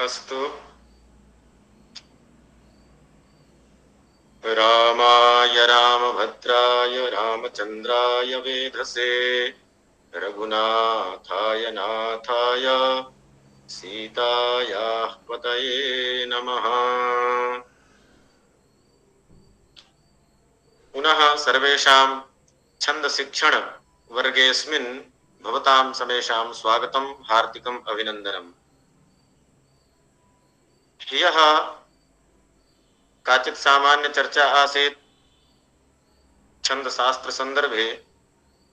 अस्तु। रामाय रामभद्राय रामचन्द्राय वेधसे रघुनाथाय नाथाय सीतायाः पतये नमः। पुनः सर्वेषां छन्दशिक्षण वर्गेऽस्मिन् भवतां समेषां स्वागतं, हार्दिकम् अभिनन्दनम्। ह्यः काचित् सामान्य चर्चा आसीत् छन्दशास्त्र संदर्भे,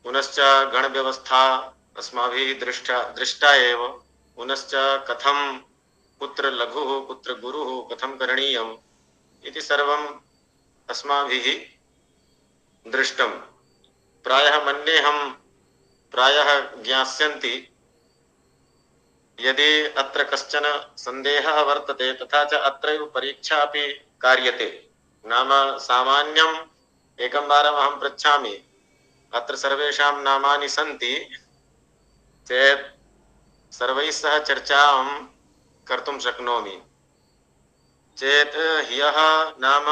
पुनश्च गणव्यवस्था अस्माभिः दृष्टा एव, पुनश्च कथं कुत्र लघुः कुत्र गुरुः कथं करणीयम् इति सर्वम् अस्माभिः दृष्टम्। प्रायः मन्येऽहं प्रायः ज्ञास्यन्ति यदि अत्र कश्चन सन्देहः वर्तते तथा च अत्रैव परीक्षा अपि कार्यते, नाम सामान्यम् एकं वारम् अहं पृच्छामि, अत्र सर्वेषां नामानि सन्ति चेत् सर्वैः सह चर्चां कर्तुं शक्नोमि चेत् ह्यः नाम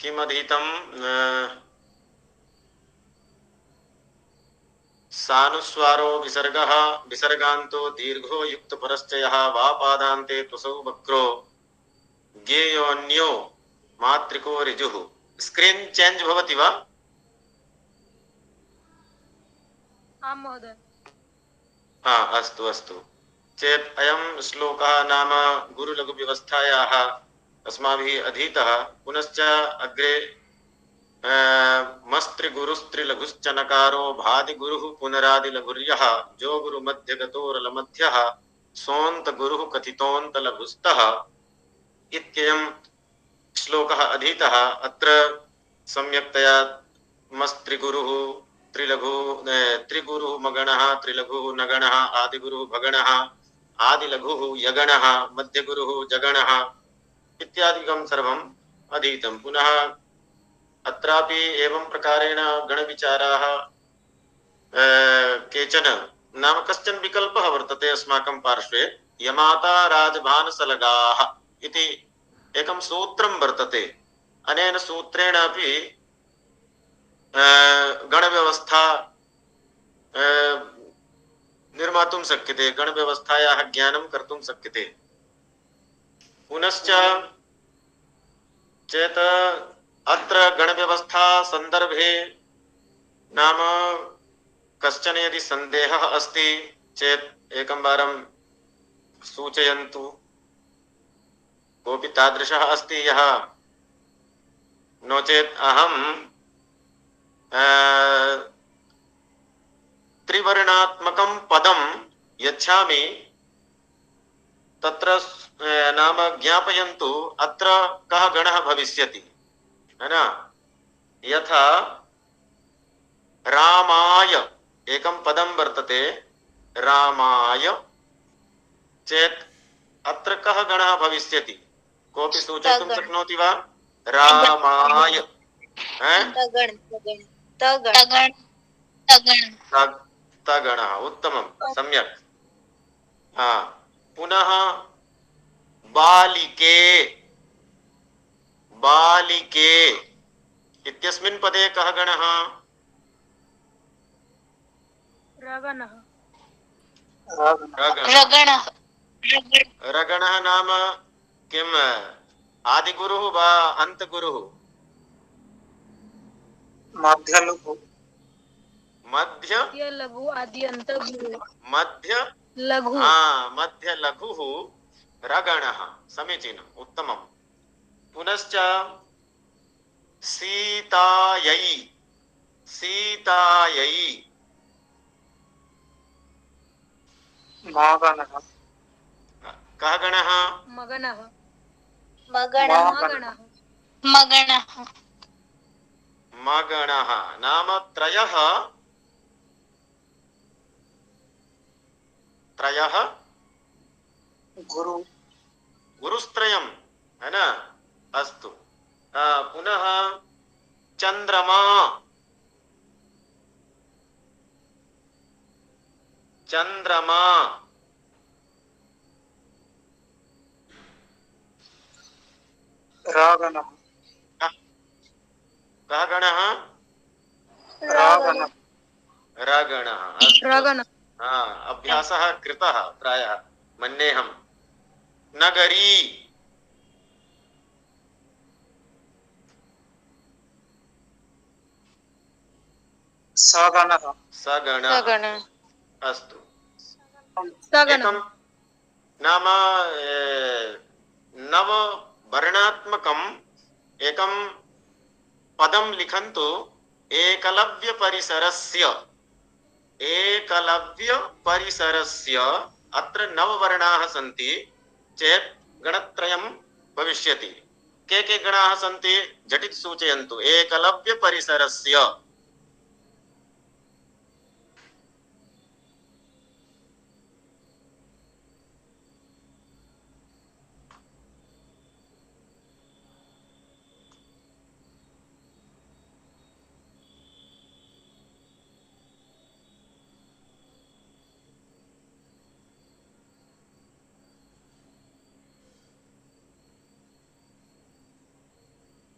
किमधीतं सानुस्वारो विसर्गः विसर्गान्तो दीर्घो युक्तपरश्चयः वा पादान्ते तुसौ वक्रो ज्ञेयोऽन्यो मात्रिको ऋजुः। स्क्रीन् चेंज भवति वा? आं महोदय। अस्तु अस्तु चेत् अयं श्लोकः नाम गुरुलघुव्यवस्थायाः अस्माभिः अधीतः। पुनश्च अग्रे मस्त्रिगुरुस्त्रिलघुश्चनकारो भादिगुरुः पुनरादिलघुर्यः जो गुरुमध्यगतोरलमध्यः सोऽन्तगुरुः कथितोऽन्तलघुस्तः इत्ययं श्लोकः अधीतः। अत्र सम्यक्तया मस्त्रिगुरुः त्रिलघु त्रिगुरुः मगणः त्रिलघुः नगणः आदिगुरुः भगणः आदिलघुः यगणः मध्यगुरुः जगणः इत्यादिकं सर्वम् अधीतं। पुनः अत्रापि एवं प्रकारेण गणविचाराः केचन नाम कश्चन विकल्पः वर्तते अस्माकं पार्श्वे, यमाता राजभानसलगाः इति एकं सूत्रं वर्तते। अनेन सूत्रेण अपि गणव्यवस्था निर्मातुं शक्यते, गणव्यवस्थायाः ज्ञानं कर्तुं शक्यते। पुनश्च चेत् अत्र गणव्यवस्था संदर्भे नाम कश्चन यदि सन्देहः अस्ति चेत् एकं वारं सूचयन्तु। कोऽपि तादृशः अस्ति यः, नो चेत् अहं त्रिवर्णात्मकं पदं यच्छामि, तत्र नाम ज्ञापयन्तु अत्र कः गणः भविष्यति, है ना? यथा रामाय एकं पदं वर्तते, रामाय चेत् अत्र कः गणः भविष्यति? कोऽपि सूचयितुं शक्नोति वा? रामाय तगणः, उत्तमं, सम्यक्। पुनः बालिके, बालिके इत्यस्मिन् पदे कः गणः? रगणः। रगणः नाम किम्? आदिगुरुः वा अन्तगुरुः? मध्यलघु। मध्य लघु आदि अंत गुरु। मध्य लघु। मध्य लघुः रगणः, समीचीनम्, उत्तमम्। पुनश्च सीतायै, सीतायै मगणः। कः गणः? मगणः। मगणः। मगणः नाम त्रयः, त्रयः गुरु, गुरुस्त्रयं, है ना? अस्तु। पुनः चंद्रमा, चंद्रमा रागणः कः गणः? रागणः रगणः। अस्तु रगणः अभ्यासः कृतः प्रायः मन्येऽहं। नगरी सगणः सगणः। सगणः अस्तु सगणः एकं नाम नववर्णात्मकम् एकं पदं लिखन्तु। एकलव्यपरिसरस्य अत्र नववर्णाः सन्ति चेत् गणत्रयं भविष्यति। के गणाः सन्ति झटिति सूचयन्तु। एकलव्यपरिसरस्य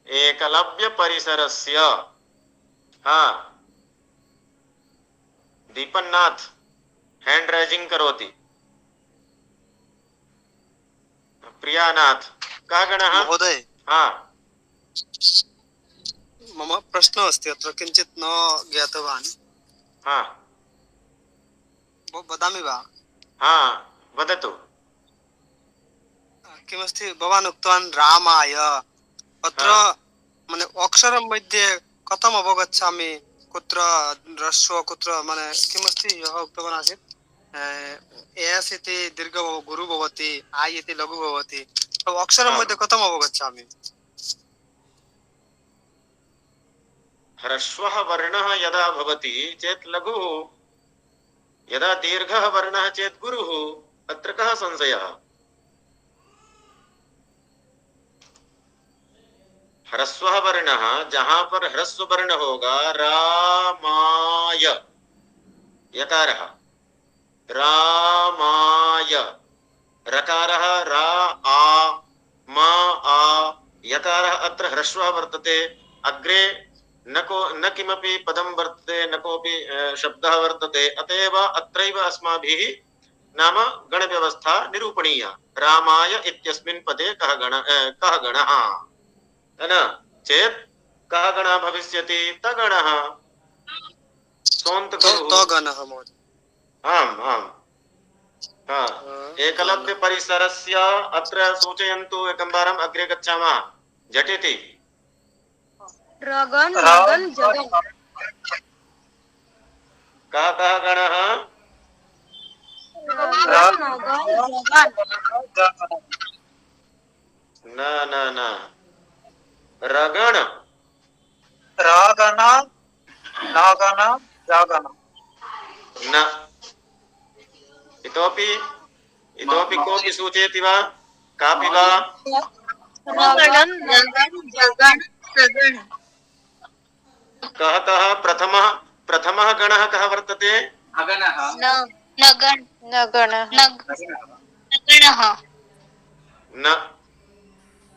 एकलव्यपरिसरस्य। हाँ दीपन्नाथ हैंड रेजिंग करोति। प्रियानाथ कः गणः? महोदय हाँ मम प्रश्नः अस्ति अत्र किञ्चित् न ज्ञातवान् हाँ वदामि वा? हाँ वदतु। किमस्ति भवान् उक्तवान् रामाय अत्र माने अक्षरं मध्ये कथम् अवगच्छामि कुत्र ह्रस्व कुत्र माने किमस्ति यः उक्तवान् आसीत् एस् इति दीर्घ गुरु भवति आय् इति लघु भवति अक्षरं मध्ये कथम् अवगच्छामि? ह्रस्वः वर्णः यदा भवति चेत् लघुः, यदा दीर्घः वर्णः चेत् गुरुः। अत्र कः संशयः? ह्रस्वः वर्णः जहां पर ह्रस्व वर्ण होगा रामाय यकारः रामाय रकारः रा आ म आ यकारः अत्र ह्रस्वः वर्तते। अग्रे न किमपि पदं वर्तते न कोऽपि शब्दः वर्तते। अतएव अत्रैव अस्माभिः नाम गणव्यवस्था निरूपणीया। रामाय इत्यस्मिन् पदे कः गणः है न चेत् कः गणः भविष्यति? तगणः तगणः महोदय। आम् आम् एकलव्यपरिसरस्य अत्र सूचयन्तु। एकं वारम् अग्रे गच्छामः झटिति। रगन नगन जगन कः गणः? रगन नगन जगन न न न रगण रागण नागण जागण न। इतोपि कोऽपि सूचयति वा? कापि वा? रगन नगन जगन सगन कः प्रथमः गणः कः वर्तते? अगणः नगण नगणः नगणः न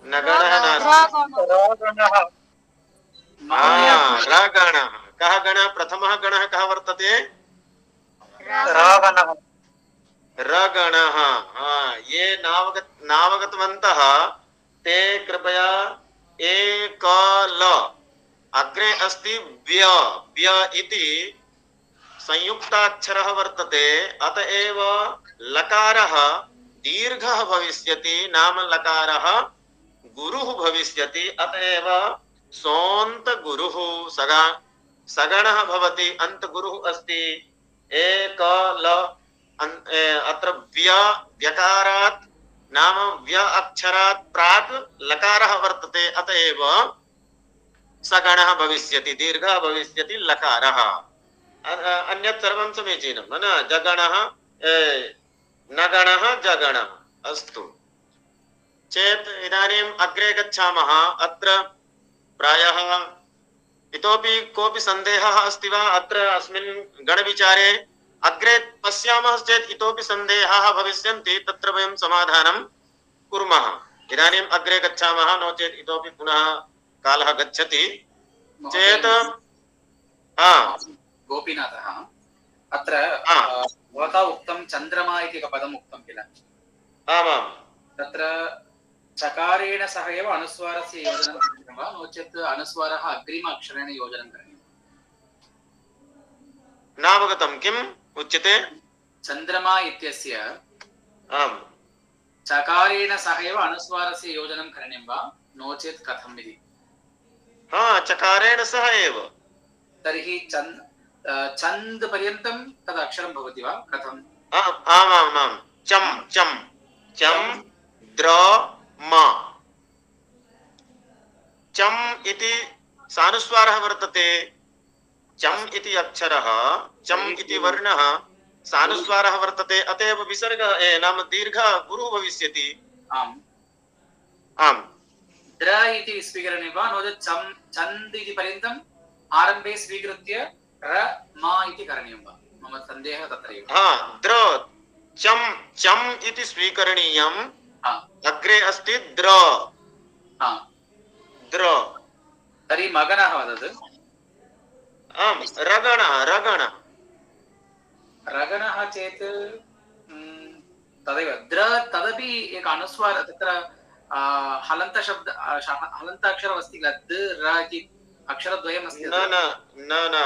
नगणः नास्ति। रागणः रगणः। कः गणः? प्रथमः गणः कः वर्तते? रागणः रगणः। ये नावगतवन्तः ते कृपया एकल अग्रे अस्ति व्य व्य इति संयुक्ताक्षरः वर्तते। अतएव लकारः दीर्घः भविष्यति नाम लकारः गुरुः भविष्यति। अतएव सोऽन्त गुरुः सगणः भवति। अन्त गुरुः अस्ति एकल। अत्र व्यकारात् नाम व्य अक्षरात् प्राक् लकारः वर्तते। अतएव सगणः भविष्यति दीर्घः भविष्यति लकारः। अन्यत् सर्वं समीचीनं न जगणः नगणः जगणः। अस्तु चेत् इदानीम् अग्रे गच्छामः। अत्र प्रायः इतोपि कोऽपि सन्देहः अस्ति वा अत्र अस्मिन् गणविचारे? अग्रे पश्यामः चेत् इतोपि सन्देहाः भविष्यन्ति। तत्र वयं समाधानं कुर्मः। इदानीम् अग्रे गच्छामः, नो चेत् इतोपि पुनः कालः गच्छति चेत् हा गोपीनाथः अत्र हा भवता उक्तं चन्द्रमा इति एकं पदम् उक्तं किल, आमां तत्र चकारेण सह एव अनुस्वारस्य योजनं करणीयं वा, नो चेत् अनुस्वारः अग्रिम अक्षरेण योजनं करणीयम्? नावगतं किम् उच्यते? चन्द्रमा इत्यस्य आम् चकारेण सह एव अनुस्वारस्य योजनं करणीयं वा, नो चेत् कथम् इति? हा चकारेण सह एव। तर्हि चन्द् पर्यन्तं तद् अक्षरं भवति वा, कथम्? आमामां चं चं चं द्र म चं इति सानुस्वारः वर्तते। चं इति अक्षरः, चं इति वर्णः सानुस्वारः वर्तते, अतएव विसर्गः नाम दीर्घः गुरुः भविष्यति। आम् आम् द्र इति स्वीकरणीयं वा, नो चेत् चन्द् इति पर्यन्तम् आरम्भे स्वीकृत्य र मा इति करणीयं वा? मम सन्देहः तत्रैव। हा द्र चं चं इति स्वीकरणीयम्, अग्रे अस्ति द्र द्र। तर्हि मगनः वदतु। आम् रगणः रगणः रगणः चेत् तदैव द्र, तदपि एक अनुस्वार, तत्र हलन्तशब्द हलन्ताक्षरमस्ति किल, द र इति अक्षरद्वयमस्ति। न न न न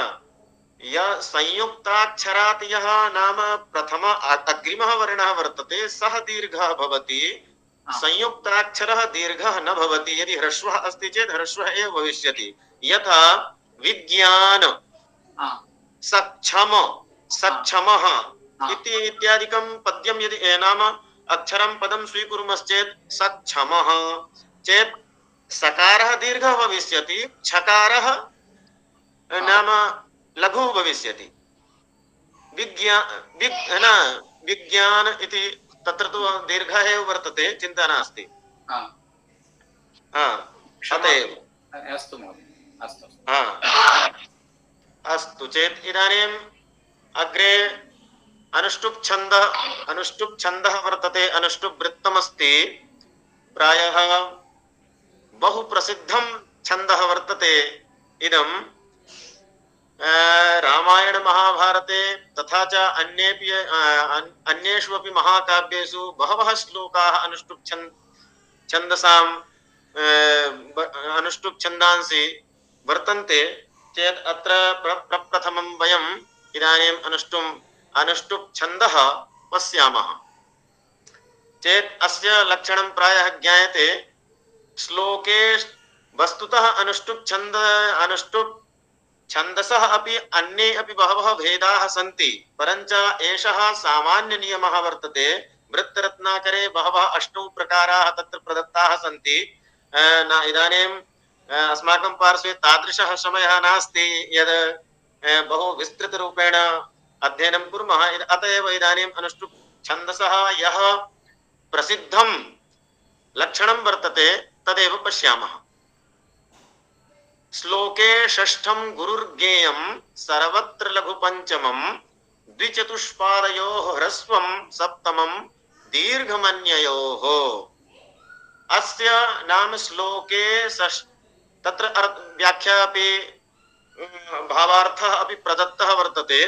यः संयुक्ताक्षरात् यः नाम प्रथम अग्रिमः वर्णः वर्तते सः दीर्घः भवति, संयुक्ताक्षरः दीर्घः न भवति। यदि ह्रस्वः अस्ति चेत् ह्रस्वः एव भविष्यति। यथा विज्ञान, सक्षम, सक्षमः इति इत्यादिकं पद्यं यदि नाम अक्षरं पदं स्वीकुर्मश्चेत् सक्षमः चेत् सकारः दीर्घः भविष्यति, छकारः नाम लघुः भविष्यति। विज्ञान इति तत्र तु दीर्घः एव वर्तते, चिन्ता नास्ति। अतएव अस्तु महोदय, अस्तु अस्तु चेत् इदानीम् अग्रे अनुष्टुप् छन्दः वर्तते, अनुष्टुप् वृत्तमस्ति। प्रायः बहु प्रसिद्धं छन्दः वर्तते इदं। रामायण महाभारते तथा च अन्येषु अपि महाकाव्येषु बहवः श्लोकाः अनुष्टुप् छन्दसाम् अनुष्टुप् छन्दांसि वर्तन्ते चेत् अत्र प्रप्रथमं वयम् इदानीम् अनुष्टुप् छन्दः पश्यामः चेत् अस्य लक्षणं प्रायः ज्ञायते। श्लोके वस्तुतः अनुष्टुप् छन्दसः अपि अन्ये अपि बहवः भेदाः सन्ति, परञ्च एषः सामान्य नियमः वर्तते। वृत्तरत्नाकरे बहवः 8 प्रकाराः तत्र प्रदत्ताः सन्ति। इदानीम् अस्माकं पार्श्वे तादृशः समयः नास्ति यद् बहु विस्तृतरूपेण अध्ययनं कुर्मः। अत एव इदानीम् अनुष्टुप् छन्दसः यः प्रसिद्धं लक्षणं वर्तते तदेव पश्यामः। श्लोके षष्ठं गुरुर्ज्ञेयं सर्वत्र लघुपञ्चमं द्विचतुष्पादयोः ह्रस्वं सप्तमं दीर्घमन्ययोः। अस्य नाम श्लोके तत्र व्याख्या अपि भावार्थः अपि प्रदत्तः वर्तते।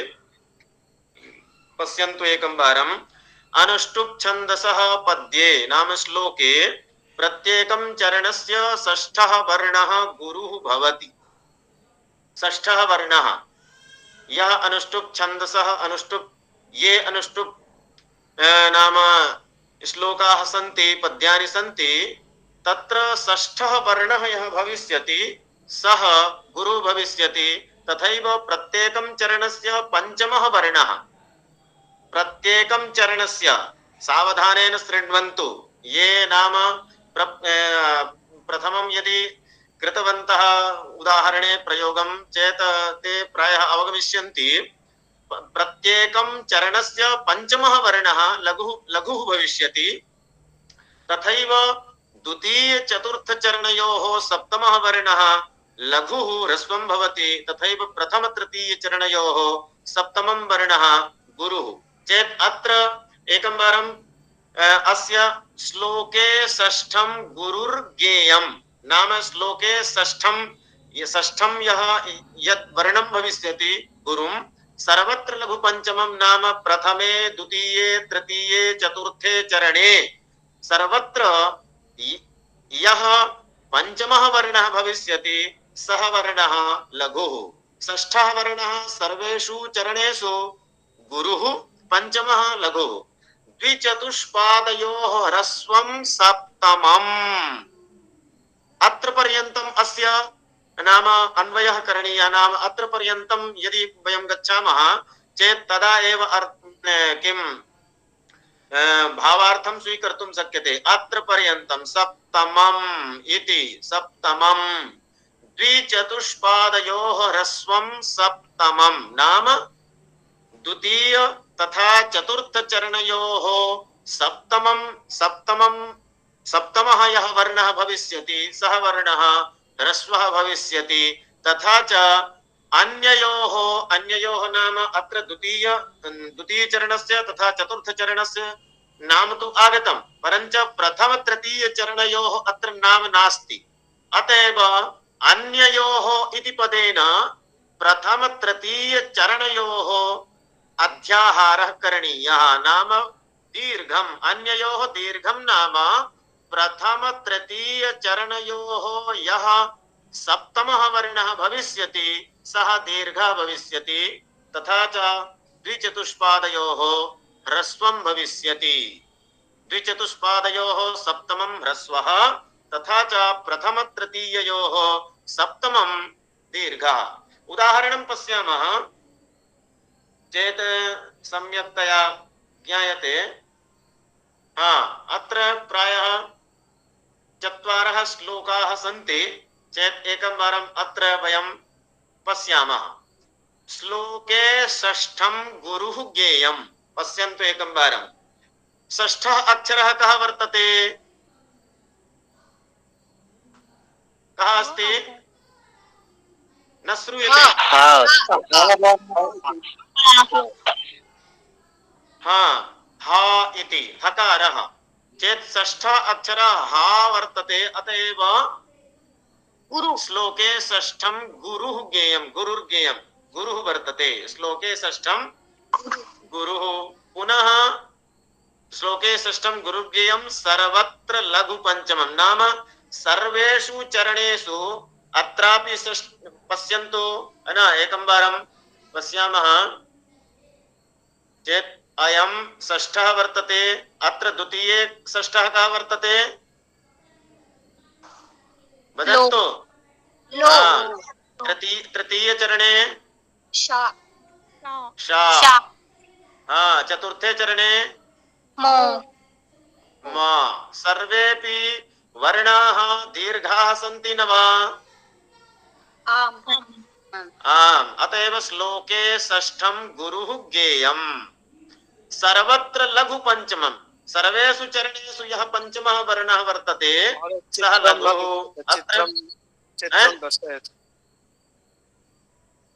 पश्यन्तु एकं वारम्। अनुष्टुप् छन्दसः पद्ये नाम श्लोके प्रत्येकं चरणस्य षष्ठः वर्णः गुरुः भवति। षष्ठः वर्णः यः अनुष्टुप् छन्दसः ये अनुष्टुप् नाम श्लोकाः सन्ति, पद्यानि सन्ति, तत्र षष्ठः वर्णः यः भविष्यति सः गुरुः भविष्यति। तथैव प्रत्येकं चरणस्य पञ्चमः वर्णः, प्रत्येकं चरणस्य सावधानेन शृण्वन्तु। ये नाम प्रथमं यदि कृतवन्तः उदाहरणे प्रयोगं चेत् ते प्रायः अवगमिष्यन्ति। प्रत्येकं चरणस्य पञ्चमः वर्णः लघुः भविष्यति। तथैव द्वितीय चतुर्थ चरणयोः सप्तमः वर्णः लघुः ह्रस्वं भवति। तथैव प्रथम तृतीय चरणयोः सप्तमं वर्णः गुरुः। चेत् अत्र एकं वारं अस्य श्लोके षष्ठं गुरुर्ज्ञेयम् नाम श्लोके षष्ठं यः यत् वर्णं भविष्यति गुरुं सर्वत्र लघु पंचमं नाम प्रथमे द्वितीये तृतीये चतुर्थे चरणे सर्वत्र यः पंचमः वर्णः भविष्यति सः वर्णः लघुः षष्ठः वर्णः सर्वेषु चरणेषु गुरुः पंचमः लघुः द्विचतुष्पादयोः ह्रस्वं सप्तमम् अत्र पर्यन्तम् अस्य नाम अन्वयः करणीयः नाम अत्र पर्यन्तं यदि वयं गच्छामः चेत् तदा एव किं भावार्थं स्वीकर्तुं शक्यते अत्र पर्यन्तं सप्तमम् इति सप्तमम् द्विचतुष्पादयोः ह्रस्वं सप्तमम् नाम द्वितीय तथा चतुर्थ चरणयोः सप्तमः यः वर्णः भविष्यति सः वर्णः ह्रस्वः भविष्यति तथा च अन्ययोः नाम अत्र द्वितीय चरणस्य तथा चतुर्थ चरणस्य नाम तु आगतं परञ्च प्रथम तृतीय चरणयोः अत्र नाम नास्ति अतएव अन्ययोः इति पदेन प्रथम तृतीय चरणयोः अध्याहारः करणीयः नाम दीर्घम् अन्ययोः दीर्घं नाम प्रथम तृतीय चरणयोः यः सप्तमः वर्णः भविष्यति सः दीर्घः भविष्यति तथा च द्विचतुष्पादयोः ह्रस्वं भविष्यति द्विचतुष्पादयोः सप्तमं ह्रस्वः तथा च प्रथम तृतीययोः सप्तमं दीर्घः उदाहरणं पश्यामः चेत् सम्यक्तया ज्ञायते अत्र प्रायः 4 श्लोकाः सन्ति चेत् एकं वारम् अत्र वयं पश्यामः श्लोके षष्ठं गुरुः ज्ञेयम् पश्यन्तु एकं वारं षष्ठः अक्षरः कः वर्तते कः अस्ति न श्रूयते हा इति हकारः चेत् षष्ठः अक्षरः हा वर्तते अतएव श्लोके षष्ठं गुरुः ज्ञेयम् गुरुर्ज्ञेयम् गुरुः वर्तते श्लोके षष्ठं गुरुः पुनः श्लोके षष्ठं गुरुर्ज्ञेयम् सर्वत्र लघु पंचमं नाम सर्वेषु चरणेषु अत्रापि पश्यन्तु न एकं वारं पश्यामः चेत् अयं षष्ठः वर्तते अत्र द्वितीये षष्ठः कः वर्तते वदन्तु तृतीय चरणे शा चतुर्थे चरणे म सर्वेपि वर्णाः दीर्घाः सन्ति न वा आम् अतएव श्लोके षष्ठं गुरुः ज्ञेयम् सर्वत्र लघु पंचमं सर्वेषु चरणेषु यः पंचमः वर्णः वर्तते सः लघुः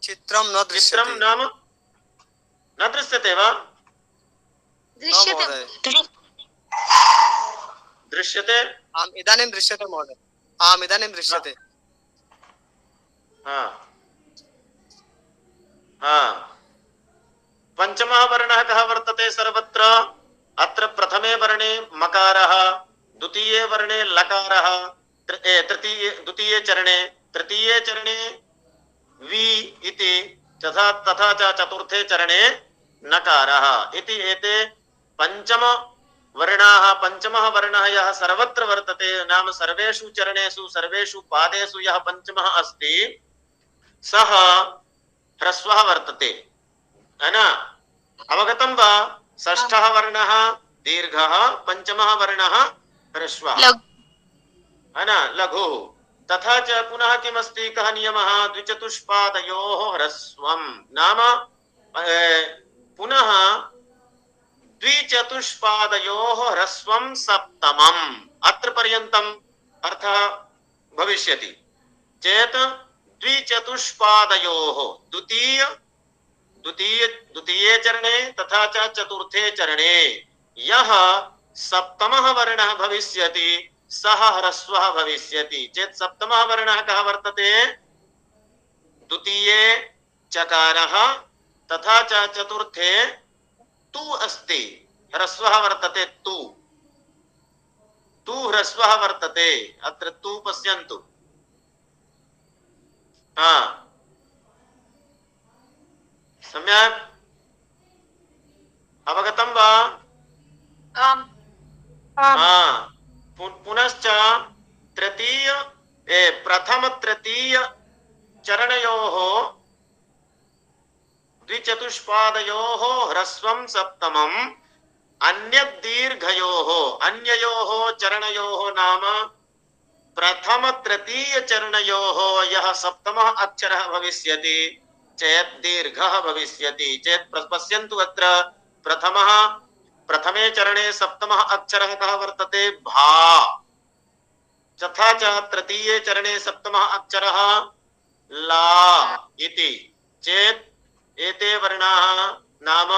चित्रं न दृश्यते नाम न दृश्यते वा दृश्यते आम् इदानीं दृश्यते महोदय आम् इदानीं दृश्यते पंचमः वर्णः कः वर्तते सर्वत्र अत्र प्रथमे वर्णे मकारः द्वितीये वर्णे लकारः द्वितीये चरणे तृतीये चरणे वि इति तथा च चतुर्थे चरणे नकारः इति एते पंचमः वर्णः यः सर्वत्र वर्तते नाम सर्वेषु चरणेषु सर्वेषु पादेषु यः पंचमः अस्ति सः ह्रस्वः वर्तते है ना अवगतं वा षष्ठः वर्णः दीर्घः पंचमः वर्णः ह्रस्वः है ना लघुः तथा च पुनः किमस्ति कः नियमः द्विचतुष्पादयोः ह्रस्वं नाम पुनः द्विचतुष्पादयोः ह्रस्वं सप्तमम् अत्र पर्यन्तम् अर्थः भविष्यति चेत् द्विचतुष्पादयोः द्वितीये चरणे तथा च चतुर्थे चरणे यः सप्तमः वर्णः भविष्यति सः ह्रस्वः भविष्यति चेत् सप्तमः वर्णः कः वर्तते द्वितीये चकारः तथा च चतुर्थे तु अस्ति ह्रस्वः वर्तते तु ह्रस्वः वर्तते अत्र तु पश्यन्तु हा सम्यक् अवगतं वा आम् हाँ पुनश्च तृतीय प्रथम तृतीय चरणयोः द्विचतुष्पादयोः ह्रस्वं सप्तमम् अन्ययोः चरणयोः नाम प्रथम तृतीय चरणयोः यः सप्तमः अक्षरः भविष्यति चेत् दीर्घः भविष्यति चेत् पश्यन्तु अत्र प्रथमे चरणे सप्तमः अक्षरः कः वर्तते भा तथा च तृतीये चरणे सप्तमः अक्षरः ला इति चेत् एते वर्णाः नाम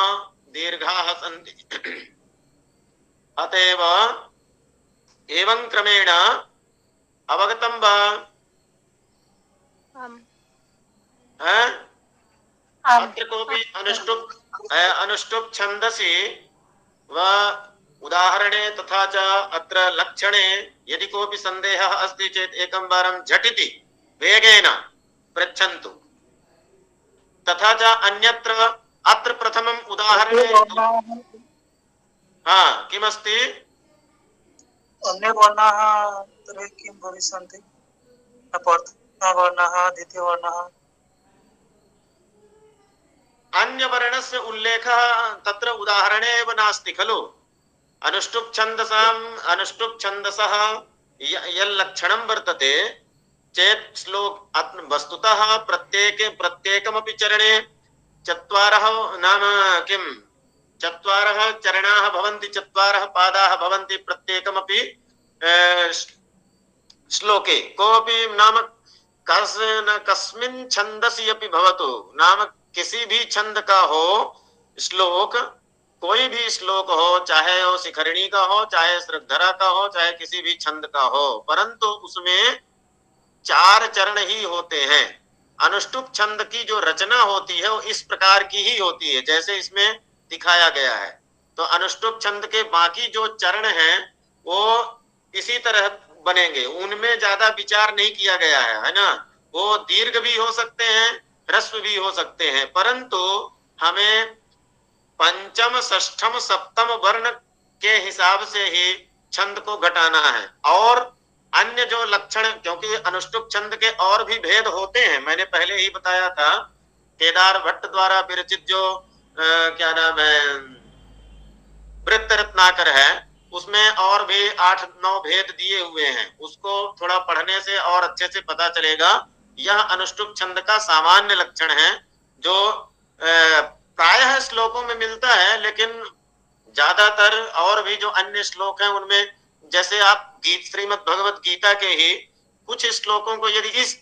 दीर्घाः सन्ति अतएव एवं क्रमेण अवगतं वा अत्र कोऽपि अनुष्टुप् छन्दसि वा उदाहरणे तथा च अत्र लक्षणे यदि कोऽपि सन्देहः अस्ति चेत् एकं वारं झटिति वेगेन पृच्छन्तु तथा च अन्यत्र अत्र प्रथमम् उदाहरणे किमस्ति अन्यवर्णाः तर्हि किं भविष्यन्ति प्रथमवर्णः द्वितीयवर्णः अन्यवर्णस्य उल्लेखः तत्र उदाहरणे एव नास्ति खलु अनुष्टुप् छन्दसः यल्लक्षणं वर्तते चेत् श्लोक वस्तुतः प्रत्येकमपि चरणे चत्वारः नाम किं चत्वारः चरणाः भवन्ति चत्वारः पादाः भवन्ति प्रत्येकमपि श्लोके कोऽपि नाम कस्मिन् छन्दसि अपि भवतु नाम किसी भी छंद का हो श्लोक कोई भी श्लोक हो चाहे वो शिखरिणी का हो चाहे श्रद्धरा का हो चाहे किसी भी छंद का हो परंतु उसमें 4 चरण ही होते हैं। अनुष्टुप छंद की जो रचना होती है वो इस प्रकार की ही होती है जैसे इसमें दिखाया गया है। तो अनुष्टुप छंद के बाकी जो चरण हैं वो इसी तरह बनेंगे, उनमें ज्यादा विचार नहीं किया गया है ना। वो दीर्घ भी हो सकते हैं ह्रस्व भी हो सकते हैं परंतु हमें पंचम षष्ठम सप्तम वर्ण के हिसाब से ही छंद को घटाना है। और अन्य जो लक्षण क्योंकि अनुष्टुप छंद के और भी भेद होते हैं मैंने पहले ही बताया था केदार भट्ट द्वारा विरचित जो क्या नाम है वृत्त रत्नाकर है उसमें और भी 8-9 भेद दिए हुए हैं, उसको थोड़ा पढ़ने से और अच्छे से पता चलेगा। यह अनुष्टुप छंद का सामान्य लक्षण है जो प्रायः श्लोकों में मिलता है लेकिन ज्यादातर और भी जो अन्य श्लोक हैं उनमें जैसे आप श्रीमद् भगवत गीता के ही कुछ श्लोकों को यदि इस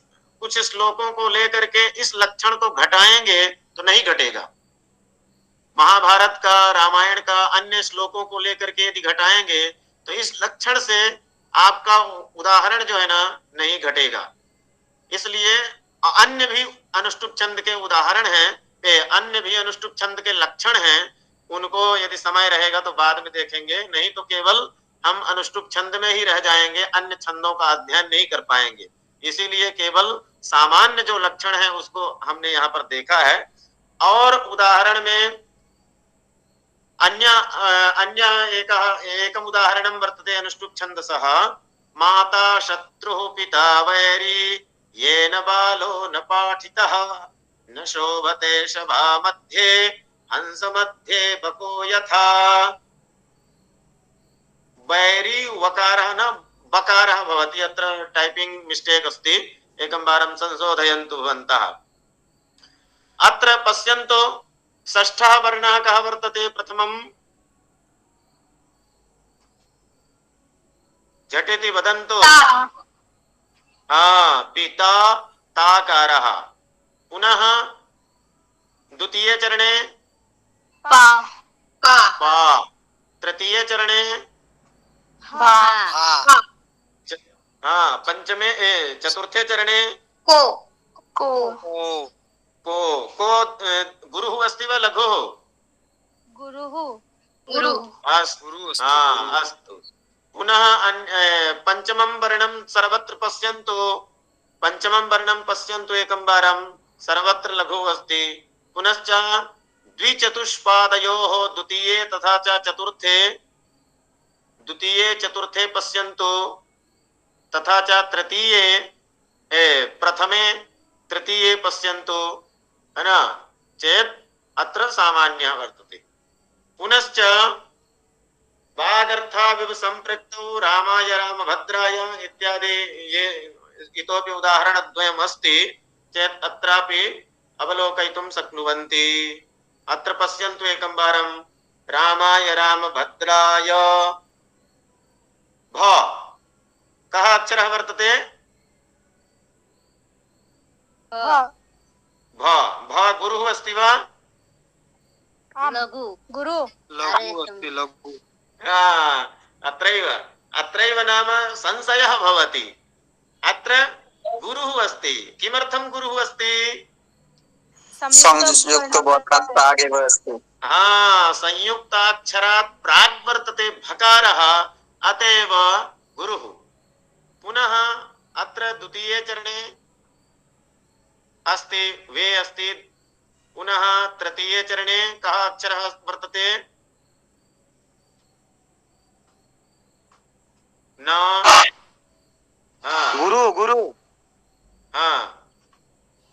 कुछ श्लोकों को लेकर के इस लक्षण को घटाएंगे तो नहीं घटेगा। महाभारत का रामायण का अन्य श्लोकों को लेकर के यदि घटाएंगे तो इस लक्षण से आपका उदाहरण जो है ना नहीं घटेगा। इसलिए अन्य भी अनुष्टुप छंद के उदाहरण हैं, अन्य भी अनुष्टुप छंद के लक्षण हैं, उनको यदि समय रहेगा तो बाद में देखेंगे, नहीं तो केवल हम अनुष्टुप छंद में ही रह जाएंगे, अन्य छंदों का अध्ययन नहीं कर पाएंगे। इसीलिए केवल सामान्य जो लक्षण है उसको हमने यहाँ पर देखा है। और उदाहरण में अन्य एकम उदाहरणं वर्तते अनुष्टुप छन्दसः माता शत्रुः पिता वैरी येन बालो न पाठितः न शोभते सभा मध्ये हंस मध्ये बको यथा। वैरी वकारः न बकारः भवति, अत्र टाइपिंग मिस्टेक अस्ति, एकं वारं संशोधयन्तु भवन्तः। अत्र पश्यन्तु षष्ठः वर्णः कः वर्तते प्रथमम् झटिति वदन्तु। पिता ताकारः। पुनः द्वितीय चरणे पा, तृतीय चरणे भा भा हाँ पंचमे चतुर्थे चरणे को को को को गुरुः अस्ति वा लघुः? गुरुः गुरु अस्तु गुरु अस्ति हाँ अस्तु पुनः पंचमं वर्णं सर्वत्र पश्यन्तु, पंचमं वर्णं पश्यन्तु एकं वारं, सर्वत्र लघुः अस्ति। पुनश्च द्विचतुष्पादयोः द्वितीये तथा च द्वितीये चतुर्थे पश्यन्तु, तथा च तृतीये प्रथमे तृतीये पश्यन्तु, है ना, चेत् अत्र सामान्यः वर्तते। पुनश्च वागर्थाविव संपृक्तौ रामाय रामभद्राय इत्यादि ये इतोपि उदाहरणद्वयम् अस्ति चेत् अत्रापि अवलोकयितुं शक्नुवन्ति। अत्र पश्यन्तु एकं वारं, रामाय रामभद्राय भ कः अक्षरः वर्तते? भ भ गुरुः अस्ति वा? लघु गुरु लघु अस्ति लघु अत्रैव नाम संशयः भवति। अत्र गुरुः अस्ति। किमर्थं गुरुः अस्ति? संयुक्तवर्णात् प्रागेव अस्ति। हाँ, संयुक्ताक्षरात् प्राक् वर्तते भकारः, अतएव गुरुः। पुनः अत्र द्वितीये चरणे अस्ति वे अस्ति। पुनः तृतीये चरणे कः अक्षरः वर्तते? न गुरु गुरु हाँ।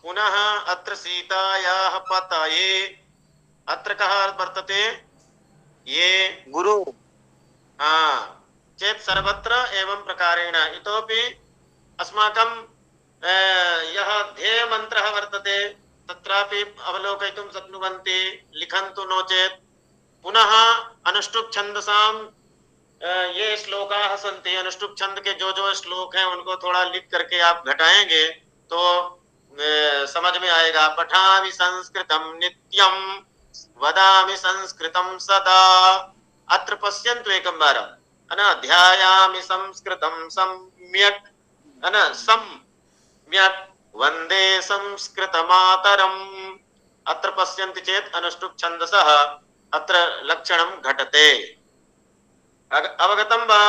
पुनः अत्र सीतायाः पतये अत्र कः वर्तते? ये गुरु हाँ, चेत् सर्वत्र एवं प्रकारेण इतोपि अस्माकं यः ध्येयमन्त्रः वर्तते तत्रापि अवलोकयितुं शक्नुवन्ति, लिखन्तु नो चेत्। पुनः अनुष्टुप् छन्दसां ये श्लोकाः सन्ति, अनुष्टुप् छंद के जो श्लोक हैं उनको थोड़ा लिख करके आप घटाएंगे तो समझ में आएगा। पठामि संस्कृतं नित्यं वदामि संस्कृतं सदा। अत्र पश्यन्तु एकं वारं, ध्यायामि संस्कृतं सम्यक्, सम्यक् वन्दे संस्कृतमातरम्। अत्र पश्यन्ति चेत् अनुष्टुप् छन्दसः अत्र लक्षणं घटते। अवगतं वा?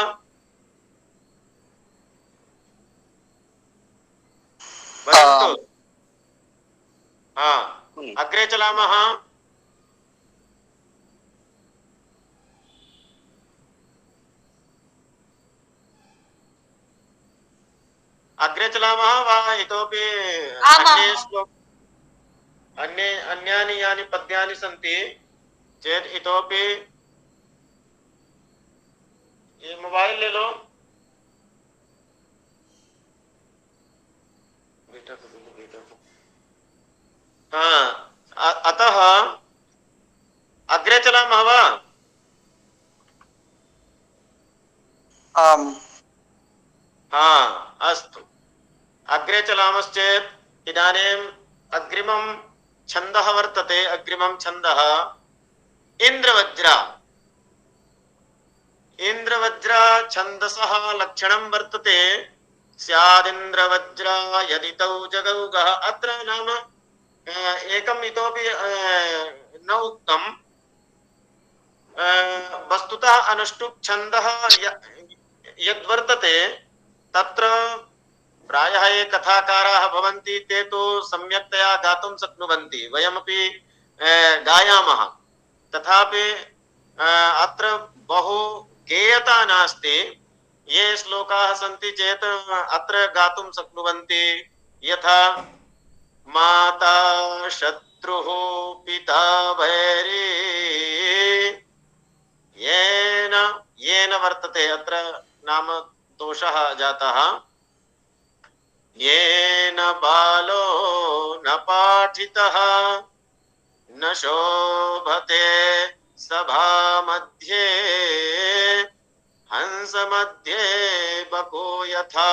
वदन्तु। हाँ, अग्रे चलामः। अग्रे चलामः वा इतोपि अन्ये श्लोक अन्यानि यानि पद्यानि सन्ति चेत् इतोपि ये मोबाइल ले लो बेटा को। हाँ, अतः अग्रे चलामः वा? आम् हाँ अस्तु, अग्रे चलामश्चेत् इदानीम् अग्रिमं छन्दः वर्तते। अग्रिमं छन्दः इन्द्रवज्र। इन्द्रवज्र छन्दसः लक्षणं वर्तते स्यादिन्द्रवज्र यदि तौ जगौ गः। अत्र नाम एकम् इतोपि न उक्तं। वस्तुतः अनुष्टुप् छन्दः यद्वर्तते तत्र प्रायः ये कथाकाराः भवन्ति ते तु सम्यक्तया गातुं शक्नुवन्ति, वयमपि गायामः, तथापि अत्र बहु गेयता नास्ति। ये श्लोकाः सन्ति चेत् अत्र गातुं शक्नुवन्ति, यथा माता शत्रुः पिता वैरी येन वर्तते। अत्र नाम दोषः जातः। येन बालो न पाठितः न शोभते सभा मध्ये हंस मध्ये बको यथा।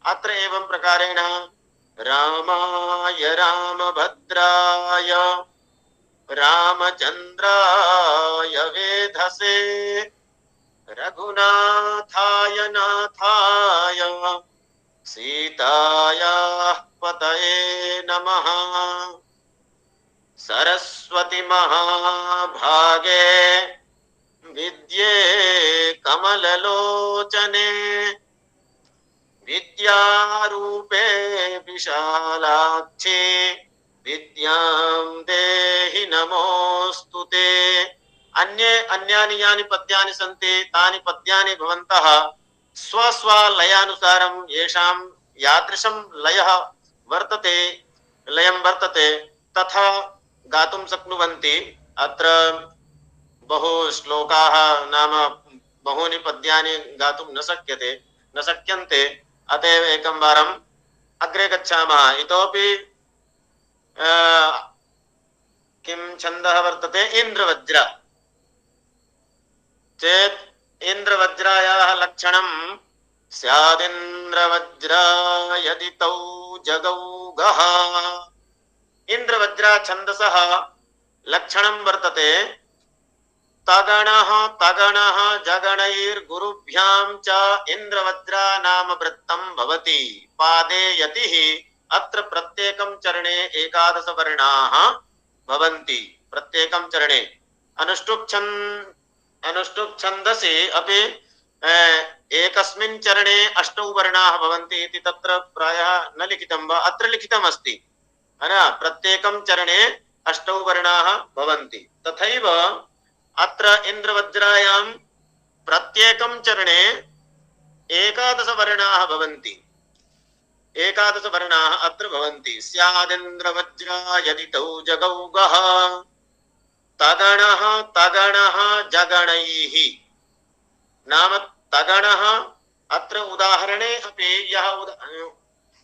अत्र एवं प्रकारेण रामाय रामभद्राय रामचन्द्राय वेधसे रघुनाथाय नाथाय सीतायाः पतये नमः। सरस्वती महाभागे विद्ये कमललोचने विद्यारूपे विशालाक्षे विद्यां देहि नमोऽस्तुते। अन्ये अन्यानि यानि पद्यानि सन्ति तानि पद्यानि भवन्तः स्वस्वलयानुसारं येषां यादृशं लयः वर्तते लयं वर्तते तथा गातुं शक्नुवन्ति। अत्र बहु श्लोकाः नाम बहूनि पद्यानि गातुं न शक्यन्ते। अतएव एकं वारम् अग्रे गच्छामः। इतोपि किं छन्दः वर्तते इन्द्रवज्र चेत् इन्द्रवज्रायाः लक्षणं स्यादिन्द्रवज्र यदि तौ जगौगः। इन्द्रवज्रा छन्दसः लक्षणं वर्तते तगणः तगणः जगणैर्गुरुभ्यां च इन्द्रवज्रा नाम वृत्तं भवति। पादे यतिः अत्र प्रत्येकं चरणे एकादश वर्णाः भवन्ति। प्रत्येकं चरणे अनुष्टुप् छन्दसि अपि एकस्मिन् चरणे 8 वर्णाः भवन्ति इति तत्र प्रायः न लिखितं वा अत्र लिखितमस्ति है न। प्रत्येकं चरणे 8 वर्णाः भवन्ति। तथैव अत्र इन्द्रवज्रायां प्रत्येकं चरणे एकादश वर्णाः भवन्ति। एकादश वर्णाः अत्र भवन्ति। स्यादिन्द्रवज्रा यदि तौ जगौगः तगणः तगणः जगणैः नाम तगणः अत्र उदाहरणे अपि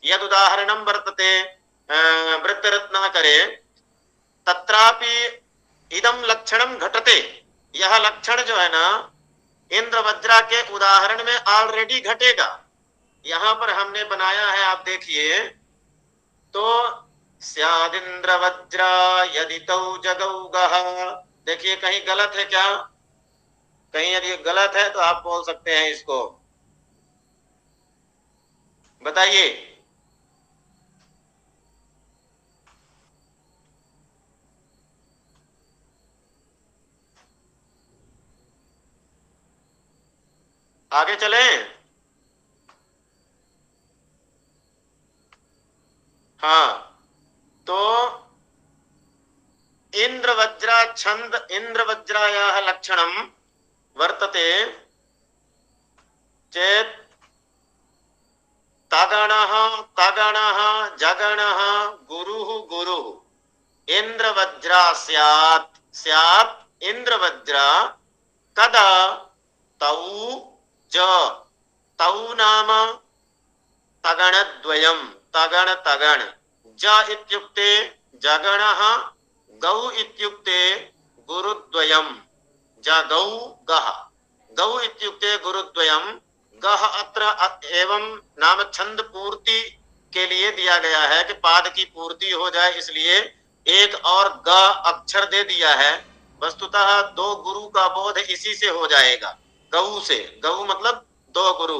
यदुदाहरणं वर्तते वृत्तरत्नाकरे तत्रापि इदं लक्षणं घटते। यह लक्षण जो है ना इंद्रवज्रा के उदाहरण में ऑलरेडी घटेगा। यहाँ पर हमने बनाया है, आप देखिए तो स्यादिन्द्रवज्रा यदि तौ जगौगः। देखिए कहीं गलत है क्या? कहीं यदि गलत है तो आप बोल सकते हैं, इसको बताइए। आगे चलें। हाँ, तो इंद्रवज्रा छंद इंद्रवज्रायाः लक्षणं वर्तते चेत् तगणः तगणः जगणः गुरुः गुरुः इंद्रवज्रा स्यात् इंद्रवज्रा कदा तौ तौ नाम तगणद्वयं तगण तगण ज इत्युक्ते जगणः गौ इत्युक्ते गुरुद्वयं जगौ गः गौ इत्युक्ते गुरुद्वयं गः अत्र एवं नाम छंद पूर्ति के लिए दिया गया है कि पाद की पूर्ति हो जाए, इसलिए एक और ग अक्षर दे दिया है। वस्तुतः 2 गुरु का बोध इसी से हो जाएगा, गौ से। गौ मतलब 2 गुरु।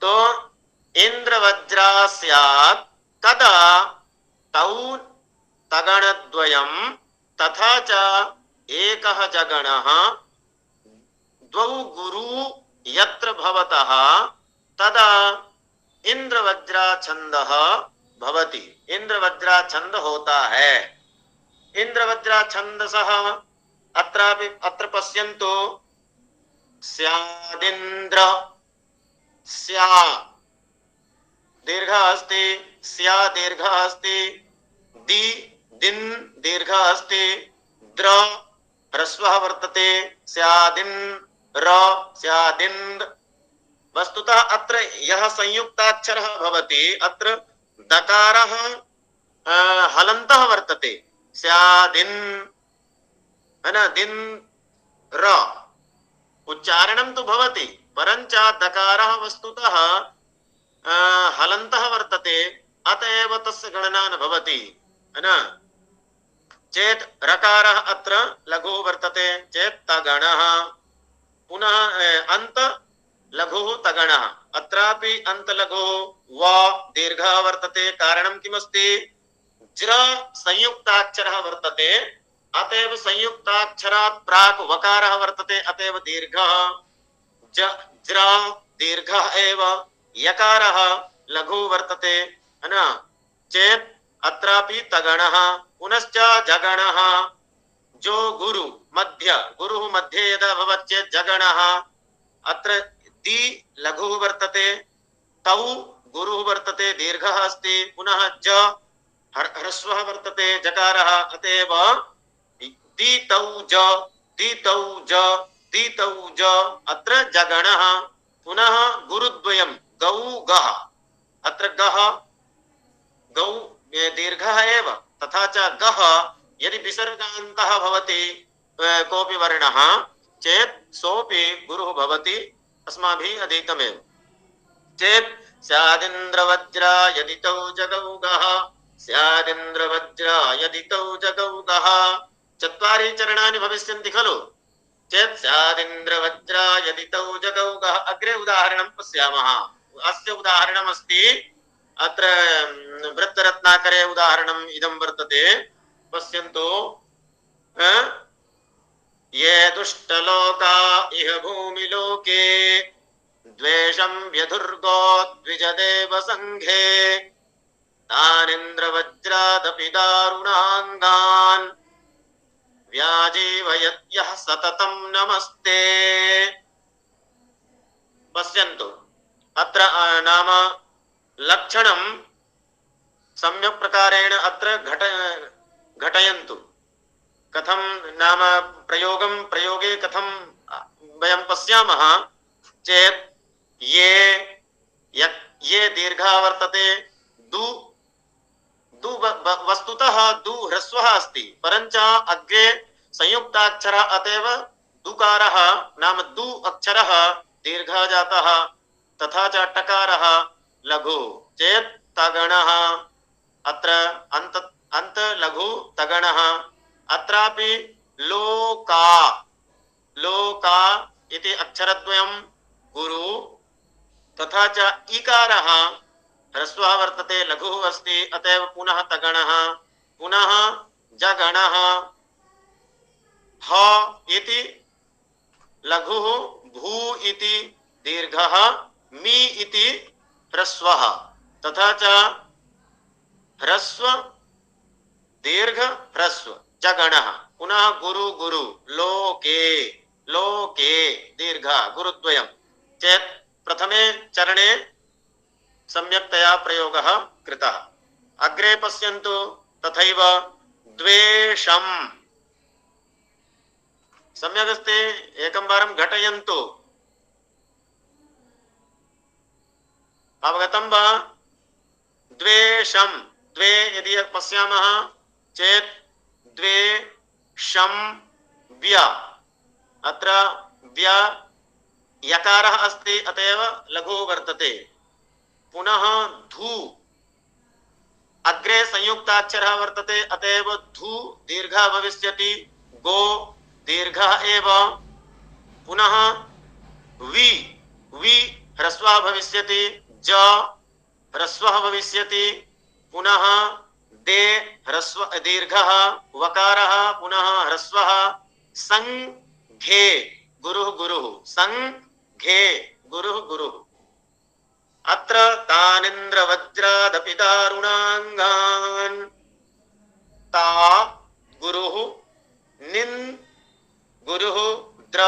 तो इंद्रवज्रा स्यात् तदा तौ तगणद्वयं तथा च एकः जगणः द्वौ गुरु यत्र भवतः तदा इंद्रवज्रा छन्दः भवति। इंद्रवज्रा छंद होता है। इंद्रवज्रा छन्दसः अत्र पश्यन्तु स्यादिन्द्र स्या दीर्घ अस्ति, स्या दीर्घ अस्ति, दि दिन दीर्घ अस्ति, द्र ह्रस्वः वर्तते, स्यादिन्द्र स्यादिन्द्र। वस्तुतः अत्र यह संयुक्ताक्षरः भवति। अत्र दकारः हलन्तः वर्तते, स्यादिन् है न। दिन र उच्चारणं तु भवति, परञ्च दकारः वस्तुतः हलन्तः वर्तते, अतएव तस्य गणना न भवति है न। चेत् रकारः अत्र लघु वर्तते चेत् तगणः पुनः अन्त लघुः तगणः अत्रापि अन्त लघुः व दीर्घः वर्तते कारणं किमस्ति ज्र संयुक्ताक्षरः वर्तते अतएव संयुक्ताक्षरात् प्राक् वकारः वर्तते अतएव दीर्घः ज्र दीर्घः एव यकारः लघु वर्तते है ना चेत् अत्रापि तगणः पुनश्च जगणः जो गुरुः मध्ये यदा भवति चेत् जगणः अत्र ति लघुः वर्तते तौ गुरुः वर्तते दीर्घः अस्ति पुनः ज ह्रस्वः वर्तते जकारः अतएव दीतौ ज अत्र जगणः पुनः गुरुद्वयं गौ गः अत्र गः गौ दीर्घः एव तथा च गः यदि विसर्गान्तः भवति कोऽपि वर्णः चेत् सोऽपि गुरुः भवति अस्माभिः अधीतमेव चेत् स्यादिन्द्रवज्रा यदि तौ जगौ गः स्यादिन्द्रवज्रा यदि तौ जगौ गः चत्वारि चरणानि भविष्यन्ति खलु चेत् स्यादिन्द्रवज्रा यदि तौ जगौ गः अग्रे उदाहरणं पश्यामः अस्य उदाहरणमस्ति अत्र वृत्तरत्नाकरे उदाहरणम् इदं वर्तते पश्यन्तु ये दुष्टलोका इह भूमिलोके द्वेषं व्यधुर्गो द्विजदेव संघे तानिन्द्रवज्रादपि दारुणाङ्गान् व्याजीवयत्यः सततं नमस्ते पश्यन्तु अत्र नाम लक्षणं सम्यक् प्रकारेण अत्र घटयन्तु कथं नाम प्रयोगे कथं वयं पश्यामः चेत् ये दीर्घः वर्तते दु वस्तुतः दु ह्रस्वः अस्ति परञ्च अग्रे संयुक्ताक्षरः अतएव दुकारः नाम दु अक्षरः दीर्घः जातः तथा च टकारः लघु चेत् तगणः अत्र अन्त लघु तगणः अत्रापि लोका इति अक्षरद्वयं गुरु तथा च इकारः ह्रस्वः वर्तते लघुः अस्ति अतएव पुनः तगणः पुनः जगणः ह इति लघुः भू इति दीर्घः मी इति ह्रस्वः तथा च ह्रस्व दीर्घ ह्रस्व जगणः पुनः गुरु लोके दीर्घ गुरुद्वयं चेत् प्रथमे चरणे सम्यक्तया प्रयोगः कृतः अग्रे पश्यन्तु तथैव द्वेषं सम्यक् अस्ति एकं वारं घटयन्तु अवगतं वा द्वेषं द्वे यदि पश्यामः चेत् द्वेषं व्य अत्र व्य यकारः अस्ति अतएव लघुः वर्तते पुनः धू अग्रे संयुक्ताक्षरः वर्तते अतएव धू दीर्घः भविष्यति गो दीर्घः एव पुनः वि ह्रस्वः भविष्यति ज ह्रस्वः भविष्यति पुनः दे ह्रस्व दीर्घः वकारः पुनः ह्रस्वः संघे गुरुः संघे गुरुः अत्र तानिन्द्रवज्रादपि दारुणाङ्गान् ता गुरुः निन् गुरुः द्र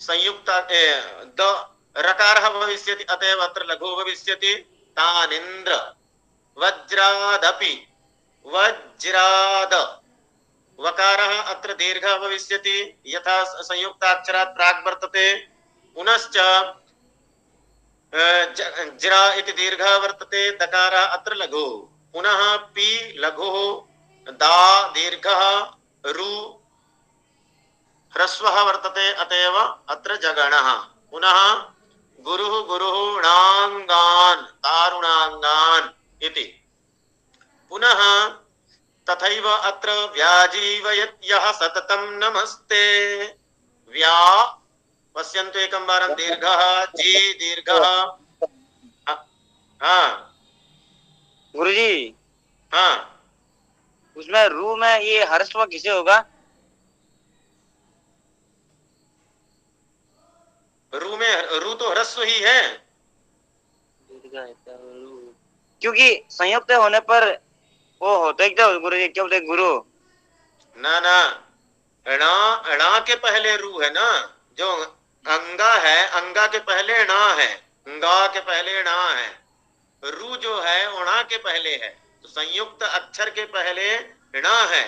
संयुक्त द रकारः भविष्यति अतएव अत्र लघुः भविष्यति तानिन्द्र वज्रादपि वज्राद वकारः अत्र दीर्घः भविष्यति यथा संयुक्ताक्षरात् प्राक् वर्तते पुनश्च ज्रा इति दीर्घः वर्तते दकारः अत्र लघुः पुनः पि लघुः दा दीर्घः रु ह्रस्वः वर्तते अतएव अत्र जगणः पुनः गुरुणाङ्गान् दारुणाङ्गान् इति पुनः तथैव अत्र व्याजीवयत्यः सततं नमस्ते व्या पश्यन्तु एकं वारं दीर्घः जी दीर्घः हाँ गुरुजी हाँ उसमें रू में ये हर्स्व किसे होगा? रू में रू तो ह्रस्व ही है। क्योंकि संयुक्त होने पर वो होते क्या गुरुजी? क्या बोलते गुरु? ना ना णा णा के पहले रू है ना, जो अंगा है अंगा के पहले णा है, अंगा के पहले णा है, रू जो है णा के पहले है, तो संयुक्त अक्षर के पहले णा है,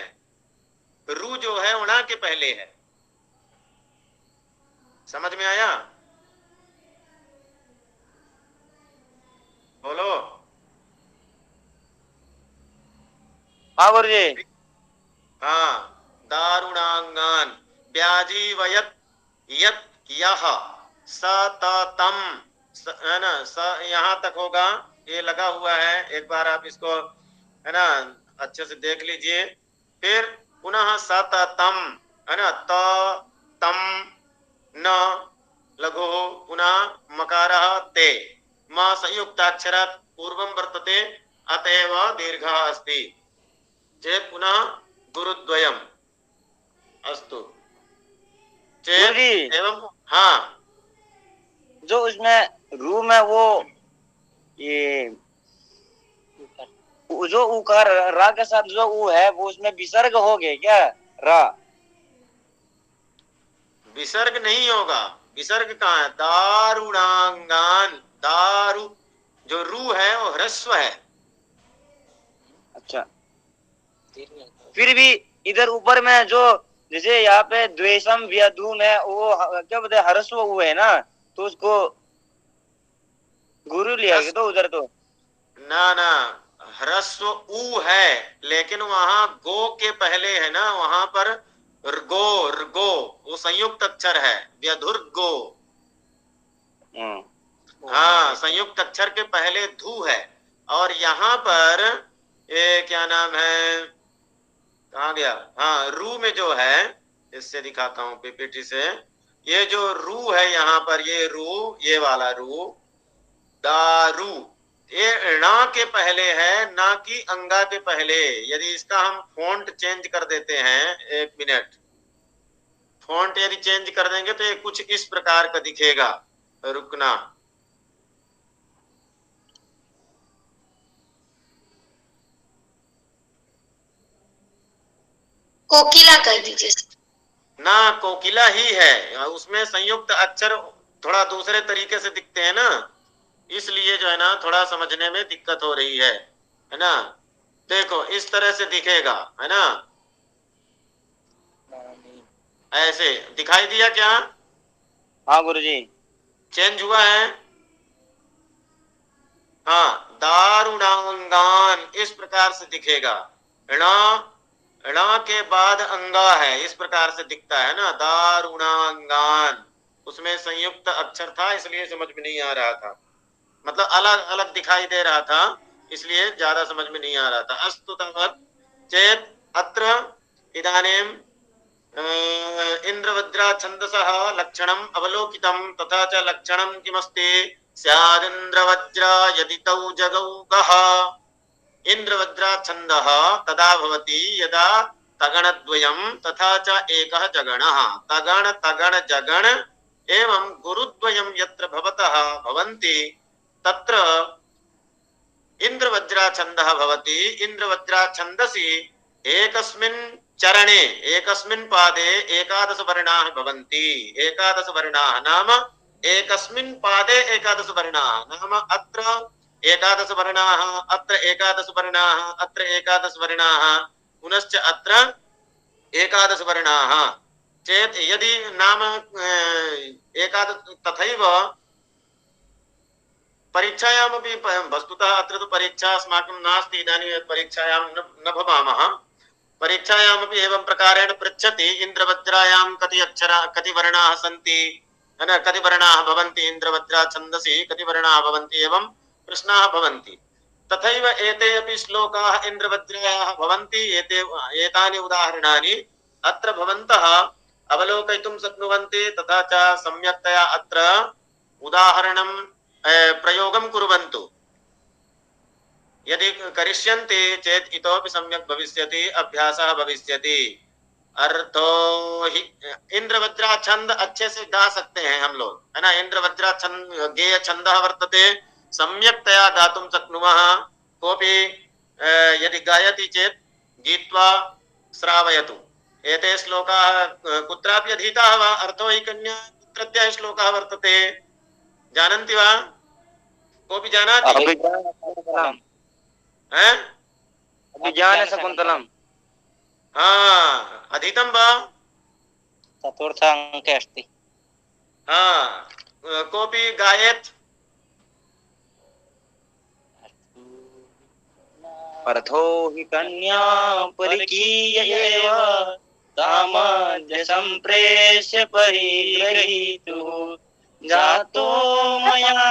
रू जो है णा के पहले है। समझ में आया? बोलो। हाँ गुरुजी। हाँ दारुणांगान ब्याजीवयत यत यह स त तम है ना, स यहाँ तक होगा, ये लगा हुआ है, एक बार आप इसको है ना अच्छे से देख लीजिए। फिर पुनः स त तम है ना, त तम न लघु पुनः मकारः ते म संयुक्ताक्षरात् पूर्वं वर्तते अतएव दीर्घः अस्ति चेत् पुनः गुरुद्वयम् अस्तु चेत् गुरुजी एवं हाँ जो उसमें रू में वो ये जो उकार रा के साथ जो ऊ है वो उसमें विसर्ग हो गए क्या? रा विसर्ग नहीं होगा। विसर्ग कहाँ है? दारुणांगान, दारु जो रू है वो ह्रस्व है। अच्छा। फिर भी इधर ऊपर में जो जैसे यहाँ पे द्वेषम व्यधूम है वो क्या बोलते हैं हर्स्व हुए है ना, तो उसको गुरु लिया गया तो उधर तो ना ना ह्रस्व ऊ है, लेकिन वहां गो के पहले है ना, वहां पर रगो रगो वो संयुक्त अक्षर है, व्यधुर्गो। हाँ संयुक्त अक्षर के पहले धू है, और यहाँ पर ये क्या नाम है, कहाँ गया, हाँ रू में जो है, इससे दिखाता हूँ पीपीटी से, ये जो रू है यहाँ पर, ये रू, ये वाला रू दारू, ये णा के पहले है ना कि अंगा के पहले। यदि इसका हम फॉन्ट चेंज कर देते हैं, एक मिनट, फॉन्ट यदि चेंज कर देंगे तो ये कुछ इस प्रकार का दिखेगा, रुकना। कोकिला कर दीजिए। ना कोकिला ही है, उसमें संयुक्त अक्षर थोड़ा दूसरे तरीके से दिखते हैं ना, इसलिए जो है ना थोड़ा समझने में दिक्कत हो रही है ना। देखो इस तरह से दिखेगा, है ना, ऐसे दिखाई दिया क्या? हाँ गुरुजी। चेंज हुआ है? हाँ दारुणांगान इस प्रकार से दिखेगा, णा णा के बाद अंगा है, इस प्रकार से दिखता है ना, दारुणांगान। उसमें संयुक्त अक्षर था इसलिए समझ में नहीं आ रहा था, मतलब अलग अलग दिखाई दे रहा था, इसलिए ज्यादा समझ में नहीं आ रहा था। अस्तु तावत् चेत् अत्र इदानीं इंद्रवज्रा छन्दसः लक्षणम् अवलोकितं, तथा च लक्षणं किमस्ति? स्यादिन्द्रवज्रा यदि तौ जगौ गः। इंद्रवज्रा छन्दः तदा भवति यदा तगणद्वयं तथा च एकः जगणः, तगण तगण जगण एवं गुरुद्वयं यत्र भवतः भवन्ति तत्र इंद्रवज्रा छन्दः भवति। इंद्रवज्रा छन्दसि एकस्मिन् चरणे एकस्मिन् पादे एकादश वर्णाः भवन्ति। एकादश वर्णाः नाम एकस्मिन् पादे एकादश वर्णाः नाम अत्र एकादश वर्णाः, अत्र एकादश वर्णाः, अत्र एकादश वर्णाः, पुनश्च अत्र एकादश वर्णाः चेत् यदि नाम एकादश, तथैव परीक्षायामपि वस्तुतः अत्र तु परीक्षा अस्माकं नास्ति, इदानीं परीक्षायां न भवामः। परीक्षायामपि एवं प्रकारेण पृच्छति, इन्द्रवज्रायां कति अक्षरा कति वर्णाः सन्ति, है न, कति वर्णाः भवन्ति इन्द्रवज्रा छन्दसि, कति वर्णाः भवन्ति, एवं प्रश्नाः भवन्ति। तथैव एते अपि श्लोकाः इन्द्रवज्रायाः भवन्ति। एते एतानि उदाहरणानि अत्र भवन्तः अवलोकयितुं शक्नुवन्ति तथा च सम्यक्तया अत्र उदाहरणं प्रयोगं कुर्वन्तु। यदि करिष्यन्ति चेत् इतोपि सम्यक् भविष्यति, अभ्यासः भविष्यति। अर्थो ही इंद्रवज्रा छंद अच्छे से गा सकते हैं हम लोग, है ना। इंद्रवज्रा छंद गेय छंदः वर्तते, सम्यक्तया गातुं शक्नुमः। कोऽपि यदि गायति चेत् गीत्वा श्रावयतु। एते श्लोकाः कुत्रापि अधीताः वा? अर्थो हि कन्या कुत्रत्यः श्लोकः वर्तते, जानन्ति वा? कोऽपि जानाति? अभिज्ञान शकुन्तलम्। हाँ, अधीतं वा? चतुर्थाङ्के अस्ति। हाँ, कोऽपि गायेत्? अर्थो हि कन्या परिकीय एव तामद्य सम्प्रेष्य परिग्रहीतुः जातो मया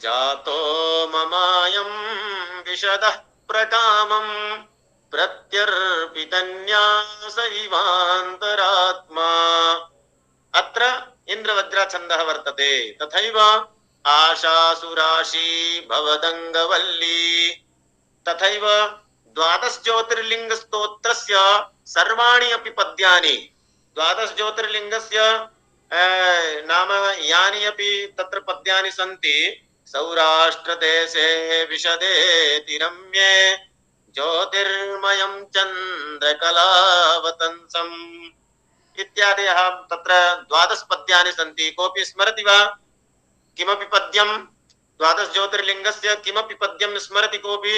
जातो ममायं विशदः प्रकामं प्रत्यर्पितन्यास इवान्तरात्मा। अत्र इंद्रवज्रा छन्दः वर्तते। तथैव आशासुराशी भवदङ्गवल्ली, तथैव द्वादश ज्योतिर्लिंग स्तोत्रस्य सर्वाणि अपि पद्यानि, द्वादश ज्योतिर्लिंगस्य नाम यानि अपि तत्र पद्यानि सन्ति। सौराष्ट्रदेशे विशदे तिरम्ये ज्योतिर्मयं चन्द्रकलावतंसम् इत्यादयः तत्र द्वादश पद्यानि सन्ति। कोऽपि स्मरति वा किमपि पद्यं? द्वादश ज्योतिर्लिंगस्य किमपि पद्यं स्मरति कोऽपि?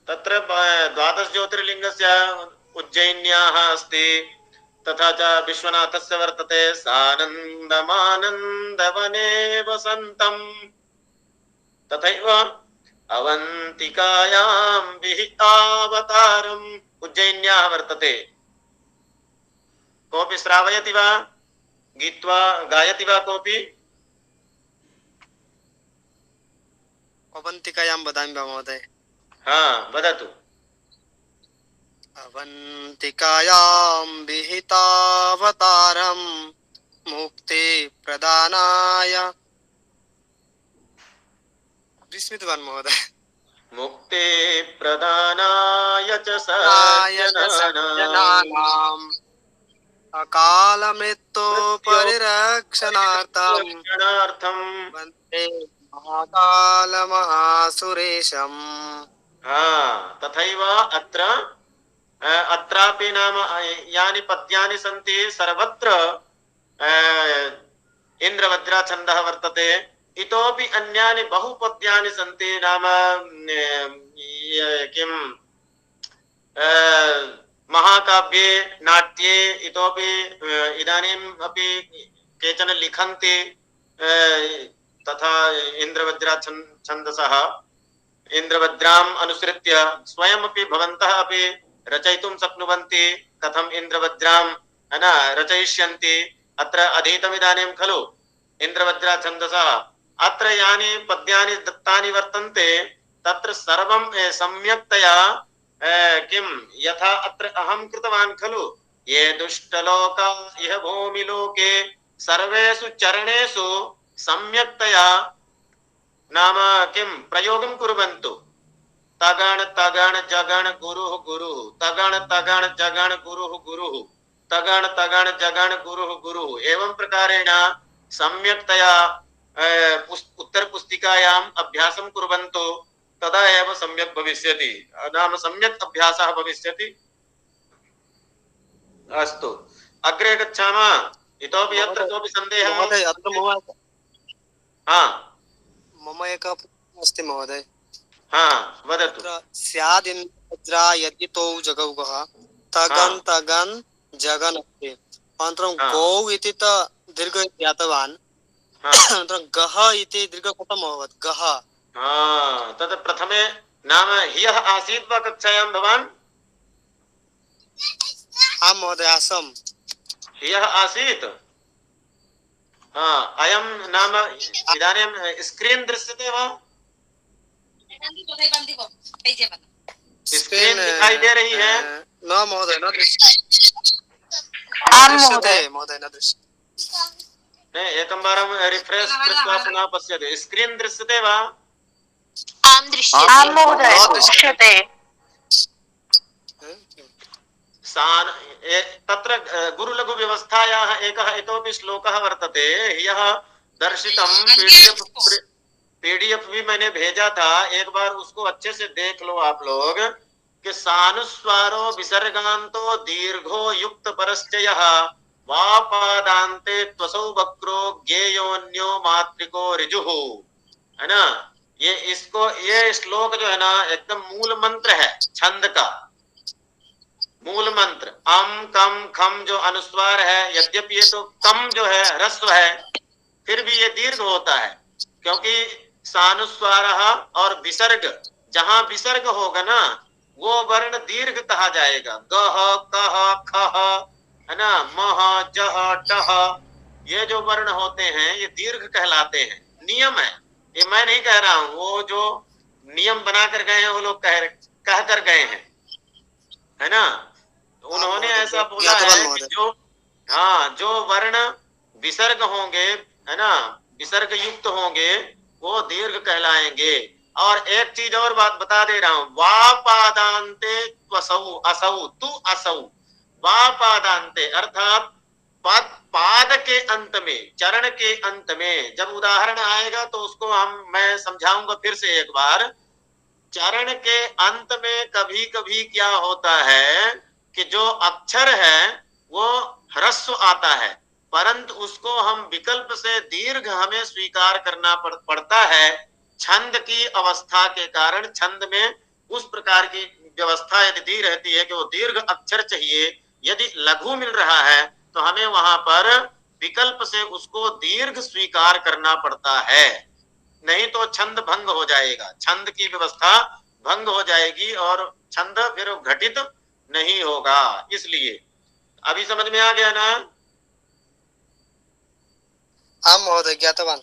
तत्र द्वादश ज्योतिर्लिंगस्य उज्जयिन्याः अस्ति, तथा च विश्वनाथस्य वर्तते सानन्दमानन्दवने वसन्तम्, तथैव अवन्तिकायां विहितावतारम् उज्जयिन्याः वर्तते। कोऽपि श्रावयति वा? गीत्वा गायति वा कोऽपि? अवन्तिकायां वदामि वा महोदय? हाँ, वदतु। अवन्तिकायां विहितावतारं मुक्ति प्रदानाय। विस्मितवान् महोदय। मुक्ति प्रदानाय च सज्जनानाम् अकाल मृत्यु परिरक्षणार्थं वन्दे महाकाल महासुरेशम्। हाँ, तथैव अत्र अत्रापि नाम यानि पद्यानि सन्ति सर्वत्र इंद्रवज्रा छन्दः वर्तते। इतोपि अन्यानि बहु पद्यानि सन्ति, नाम किं महाकाव्ये नाट्ये इतोपि इदानीम् अपि केचन लिखन्ति तथा इंद्रवज्रा छन्दसः इंद्रवज्राम् अनुसृत्य स्वयमपि भवन्तः अपि रचयितुं शक्नुवन्ति। कथम् इंद्रवज्रां न रचयिष्यन्ति? अत्र अधीतमिदानीं खलु इंद्रवज्रा छन्दसः। अत्र यानि पद्यानि दत्तानि वर्तन्ते तत्र सर्वं सम्यक्तया किं यथा अत्र अहं कृतवान् खलु, ये दुष्टलोका इह भूमिलोके सर्वेषु चरणेषु सम्यक्तया नाम किं प्रयोगं कुर्वन्तु। तगण तगण जगण गुरुः गुरुः, तगण तगण जगण गुरुः गुरुः, तगण तगण जगण गुरुः गुरुः। एवं प्रकारेण सम्यक्तया उत्तर पुस्तिकायाम् अभ्यासं कुर्वन्तु, तदा एव सम्यक् भविष्यति, नाम सम्यक् अभ्यासः भविष्यति। अस्तु, अग्रे गच्छामः। इतोपि यत्र कोऽपि सन्देहः? महोदय अत्र हाँ, मम एकः प्रश्नः अस्ति महोदय। हाँ, वदतु। अत्र स्याद् इंद्रवज्रा यदि तौ जगौगः तगन् तगन् जगन् अस्ति, अनन्तरं गौ इति त दीर्घ ज्ञातवान्, अनन्तरं गः इति दीर्घ कथम् अभवत्? गः तत् प्रथमे नाम ह्यः आसीत् वा कक्षायां भवान्? आं महोदय आसम्। ह्यः आसीत्। अयं नाम इदानीं स्क्रीन् दृश्यते वा? स्क्रीन दिखाई दे रही है? न महोदय न आं दृश्यते महोदय। महोदय न दृश्यते। एकं वारं रिफ्रेश् कृत्वा पुनः पश्यतु। स्क्रीन् दृश्यते वा? आं दृश्यते। आं महोदय दृश्यते। तत्र गुरुलघु व्यवस्थायाः एकः इतोपि श्लोकः वर्तते। ह्यः दर्शितं पीडीएफ भी मैंने भेजा था, एक बार उसको अच्छे से देख लो आप लोग कि सानुस्वारो विसर्गान्तो दीर्घो युक्त परश्चयः वापादान्ते त्वसौ वक्रो ज्ञेयोन्यो मात्रिको ऋजुः, है ना। ये श्लोक जो है ना एकदम मूल मंत्र है छंद का। मूल मंत्र अम कम खम जो अनुस्वार है, यद्यपि ये तो कम जो है ह्रस्व है, फिर भी ये दीर्घ होता है, क्योंकि सानुस्वार और विसर्ग, जहां विसर्ग होगा ना वो वर्ण दीर्घ कहा जाएगा। गह कह खह, है ना, मह जह टह, ये जो वर्ण होते हैं ये दीर्घ कहलाते हैं। नियम है, ये मैं नहीं कह रहा हूं, वो जो नियम बना कर गए हैं वो लोग कह कर गए हैं, है ना। उन्होंने ऐसा बोला है कि जो वर्ण विसर्ग होंगे, है ना, विसर्ग युक्त होंगे वो दीर्घ कहलाएंगे। और एक चीज और बात बता दे रहा हूं, वा पादांते त्वसौ असौ तु असौ, वा पादांते अर्थात पाद के अंत में, चरण के अंत में। जब उदाहरण आएगा तो उसको मैं समझाऊंगा फिर से एक बार। चरण के अंत में कभी कभी क्या होता है कि जो अक्षर है वो ह्रस्व आता है, परंतु उसको हम विकल्प से दीर्घ हमें स्वीकार करना पड़ता है छंद की अवस्था के कारण। छंद में उस प्रकार की व्यवस्था यदि दी रहती है कि वो दीर्घ अक्षर चाहिए, यदि लघु मिल रहा है तो हमें वहां पर विकल्प से उसको दीर्घ स्वीकार करना पड़ता है, नहीं तो छंद भंग हो जाएगा, छंद की व्यवस्था भंग हो जाएगी और छंद फिर घटित नहीं होगा। इसलिए अभी समझ में आ गया ना? आम महोदय ज्ञातवान।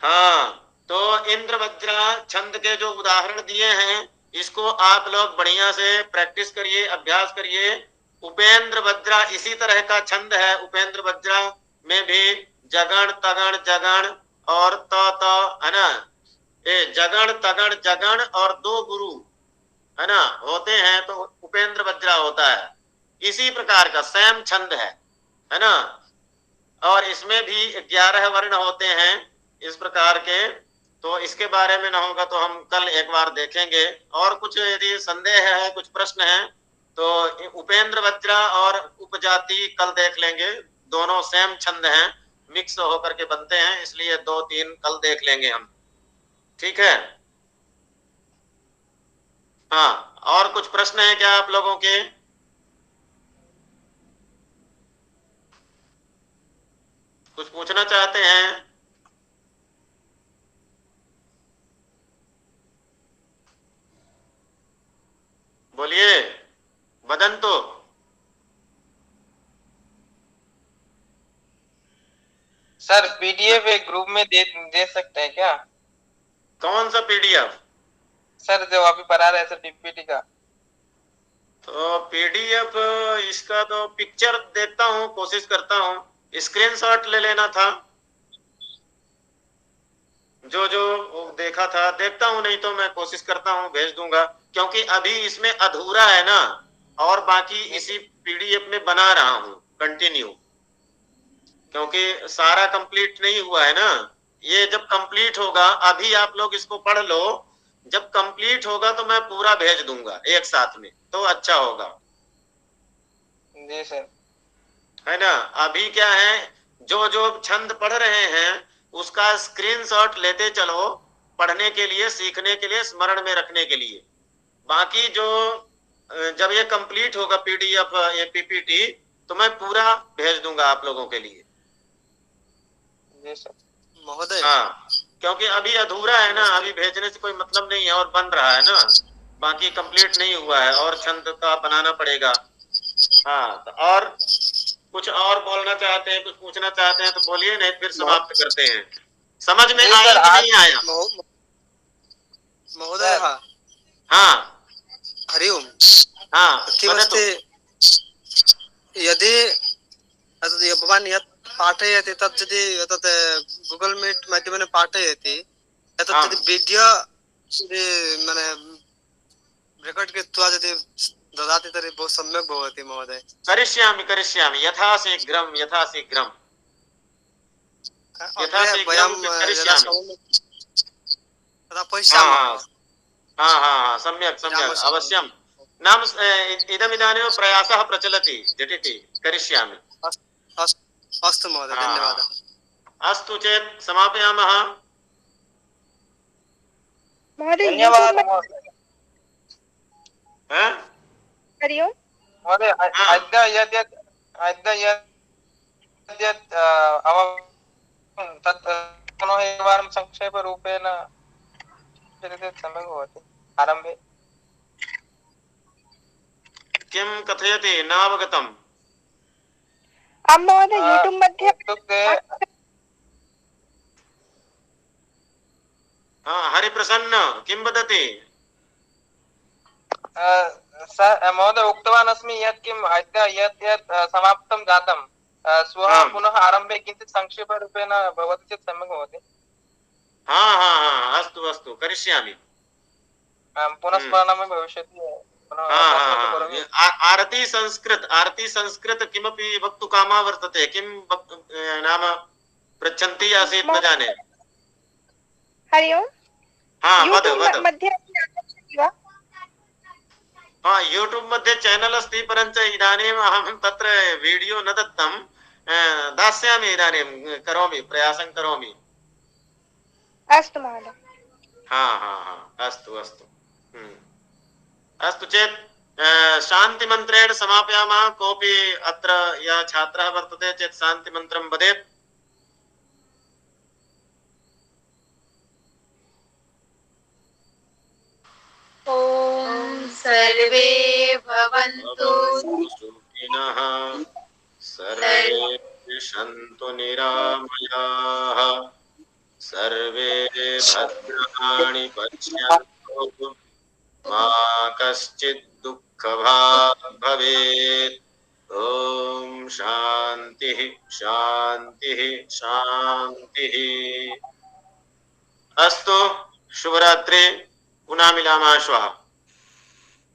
हाँ, तो इंद्र वज्रा छंद के जो उदाहरण दिए हैं इसको आप लोग बढ़िया से प्रैक्टिस करिए, अभ्यास करिए। उपेंद्र वज्रा इसी तरह का छंद है। उपेंद्र वज्रा में भी जगण तगण जगण और त है ना, ये जगण तगण जगण और दो गुरु, है ना, होते हैं तो उपेंद्र वज्रा होता है। इसी प्रकार का सेम छंद है ना। और इसमें भी 11 वर्ण होते हैं इस प्रकार के। तो इसके बारे में ना होगा तो हम कल एक बार देखेंगे। और कुछ यदि संदेह है, कुछ प्रश्न है तो उपेंद्र वज्रा और उपजाति कल देख लेंगे। दोनों सेम छंद हैं, मिक्स होकर के बनते हैं, इसलिए 2-3 कल देख लेंगे हम, ठीक है। हाँ, और कुछ प्रश्न है क्या आप लोगों के? कुछ पूछना चाहते हैं? बोलिए, वदन्तु। सर पीडीएफ एक ग्रुप में दे सकते हैं क्या? कौन सा पीडीएफ? सर जो अभी पढ़ा रहे सर पीपीटी का। तो पीडीएफ इसका तो पिक्चर देखता हूँ, कोशिश करता हूँ, स्क्रीनशॉट ले लेना था। जो देखा था देखता हूँ, नहीं तो मैं कोशिश करता हूँ भेज दूंगा, क्योंकि अभी इसमें अधूरा है ना, और बाकी इसी पीडीएफ में बना रहा हूँ कंटिन्यू, क्योंकि सारा कंप्लीट नहीं हुआ है ना। ये जब कंप्लीट होगा, अभी आप लोग इसको पढ़ लो, जब कंप्लीट होगा तो मैं पूरा भेज दूंगा एक साथ में, तो अच्छा होगा। जी सर। है ना। अभी क्या है, जो छंद पढ़ रहे हैं उसका स्क्रीनशॉट लेते चलो, पढ़ने के लिए, सीखने के लिए, स्मरण में रखने के लिए। बाकी जो जब ये कंप्लीट होगा पीडीएफ, ये पीपीटी, तो मैं पूरा भेज दूंगा आप लोगों के लिए। जी सर। महोदय हाँ, क्योंकि अभी अधूरा है ना, अभी भेजने से कोई मतलब नहीं है, और बन रहा है ना। बाकी कंप्लीट नहीं हुआ है और छंद का बनाना पड़ेगा। हाँ, तो और कुछ और बोलना चाहते हैं, कुछ पूछना चाहते हैं तो बोलिए, नहीं फिर समाप्त करते हैं। समझ में नहीं आया सर, कि आज नहीं आया? महोदय हाँ हरि ओम हाँ, किमस्ति यदि भवान् यत् पाठयति तत् यदि एतत् गूगल मीट माध्यमेन पाठयति एतत् आम्। यदि वीडियो यदि माने रेकॉर्ड कृत्वा यदि ददाति तर्हि बहु सम्यक् भवति महोदय। करिष्यामि करिष्यामि, यथाशीघ्रं यथाशीघ्रं अग्रे यथाशीघ्रं वयं यदा करिष्यामि। श्रवणं तदा हाँ पश्यामः। हाँ हाँ हाँ हाँ, सम्यक् सम्यक्, विरामस्य अवश्यं। नाम इदमिदानीं प्रयासः प्रचलति झटिति करिष्यामि। अस्तु महोदय, हाँ धन्यवादः। हाँ, अस्तु चेत् समापयामः। महोदय धन्यवाद यूट्यूब महोदय। हाँ हरि ओम् महोदय हाँ। अद्य यत् अवगतं तत् पुनः एकवारं संक्षेपरूपेण चलति सम्यक् भवति आरम्भे। किं कथयति, नावगतम्? आं महोदय यूट्यूब मध्ये इत्युक्ते हाँ, हरिप्रसन्न किं वदति? महोदय उक्तवान् अस्मि यत् किम् अद्य यत् यत् समाप्तं जातं श्वः आम्। पुनः आरम्भे किञ्चित् संक्षेपरूपेण भवति चेत् सम्यक् भवति। हाँ हाँ हाँ, अस्तु अस्तु, करिष्यामि। पुनः स्मरणमपि भविष्यति, पुनः हाँ हाँ प्रश्नमपि हाँ, करोमि। आरती संस्कृत किमपि वक्तुकामा वर्तते, किं नाम पृच्छन्ती आसीत्, न जाने। हरि ओम् हाँ, वद यूट्यूब वद। मध्ये अपि आगच्छति वा? हाँ, यूट्यूब मध्ये चैनल अस्ति, परञ्च इदानीम् अहं तत्र वीडियो न दत्तं, दास्यामि इदानीं, करोमि, प्रयासं करोमि। अस्तु महोदय। हाँ हाँ हाँ, अस्तु अस्तु। अस्तु चेत् शान्तिमन्त्रेण समापयामः। कोऽपि अत्र यः छात्रः वर्तते चेत् शान्तिमन्त्रं वदेत्। ॐ सर्वे भवन्तु सुखिनः, सर्वे सन्तु निरामयाः, सर्वे भद्राणि पश्यन्तु, मा कश्चित् दुःखभाग् भवेत्। ॐ शान्तिः शान्तिः शान्तिः। अस्तु, शुभरात्रि, पुनः मिलामः श्वः।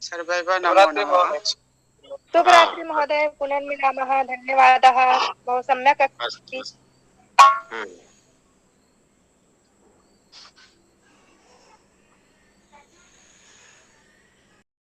सर्वेभ्यः नमो शिवरात्रि नमः। महोदय। शुभरात्रि महोदय, पुनर्मिलामः। धन्यवादः, बहु सम्यक् अस्तु अस्ति। अस्तु।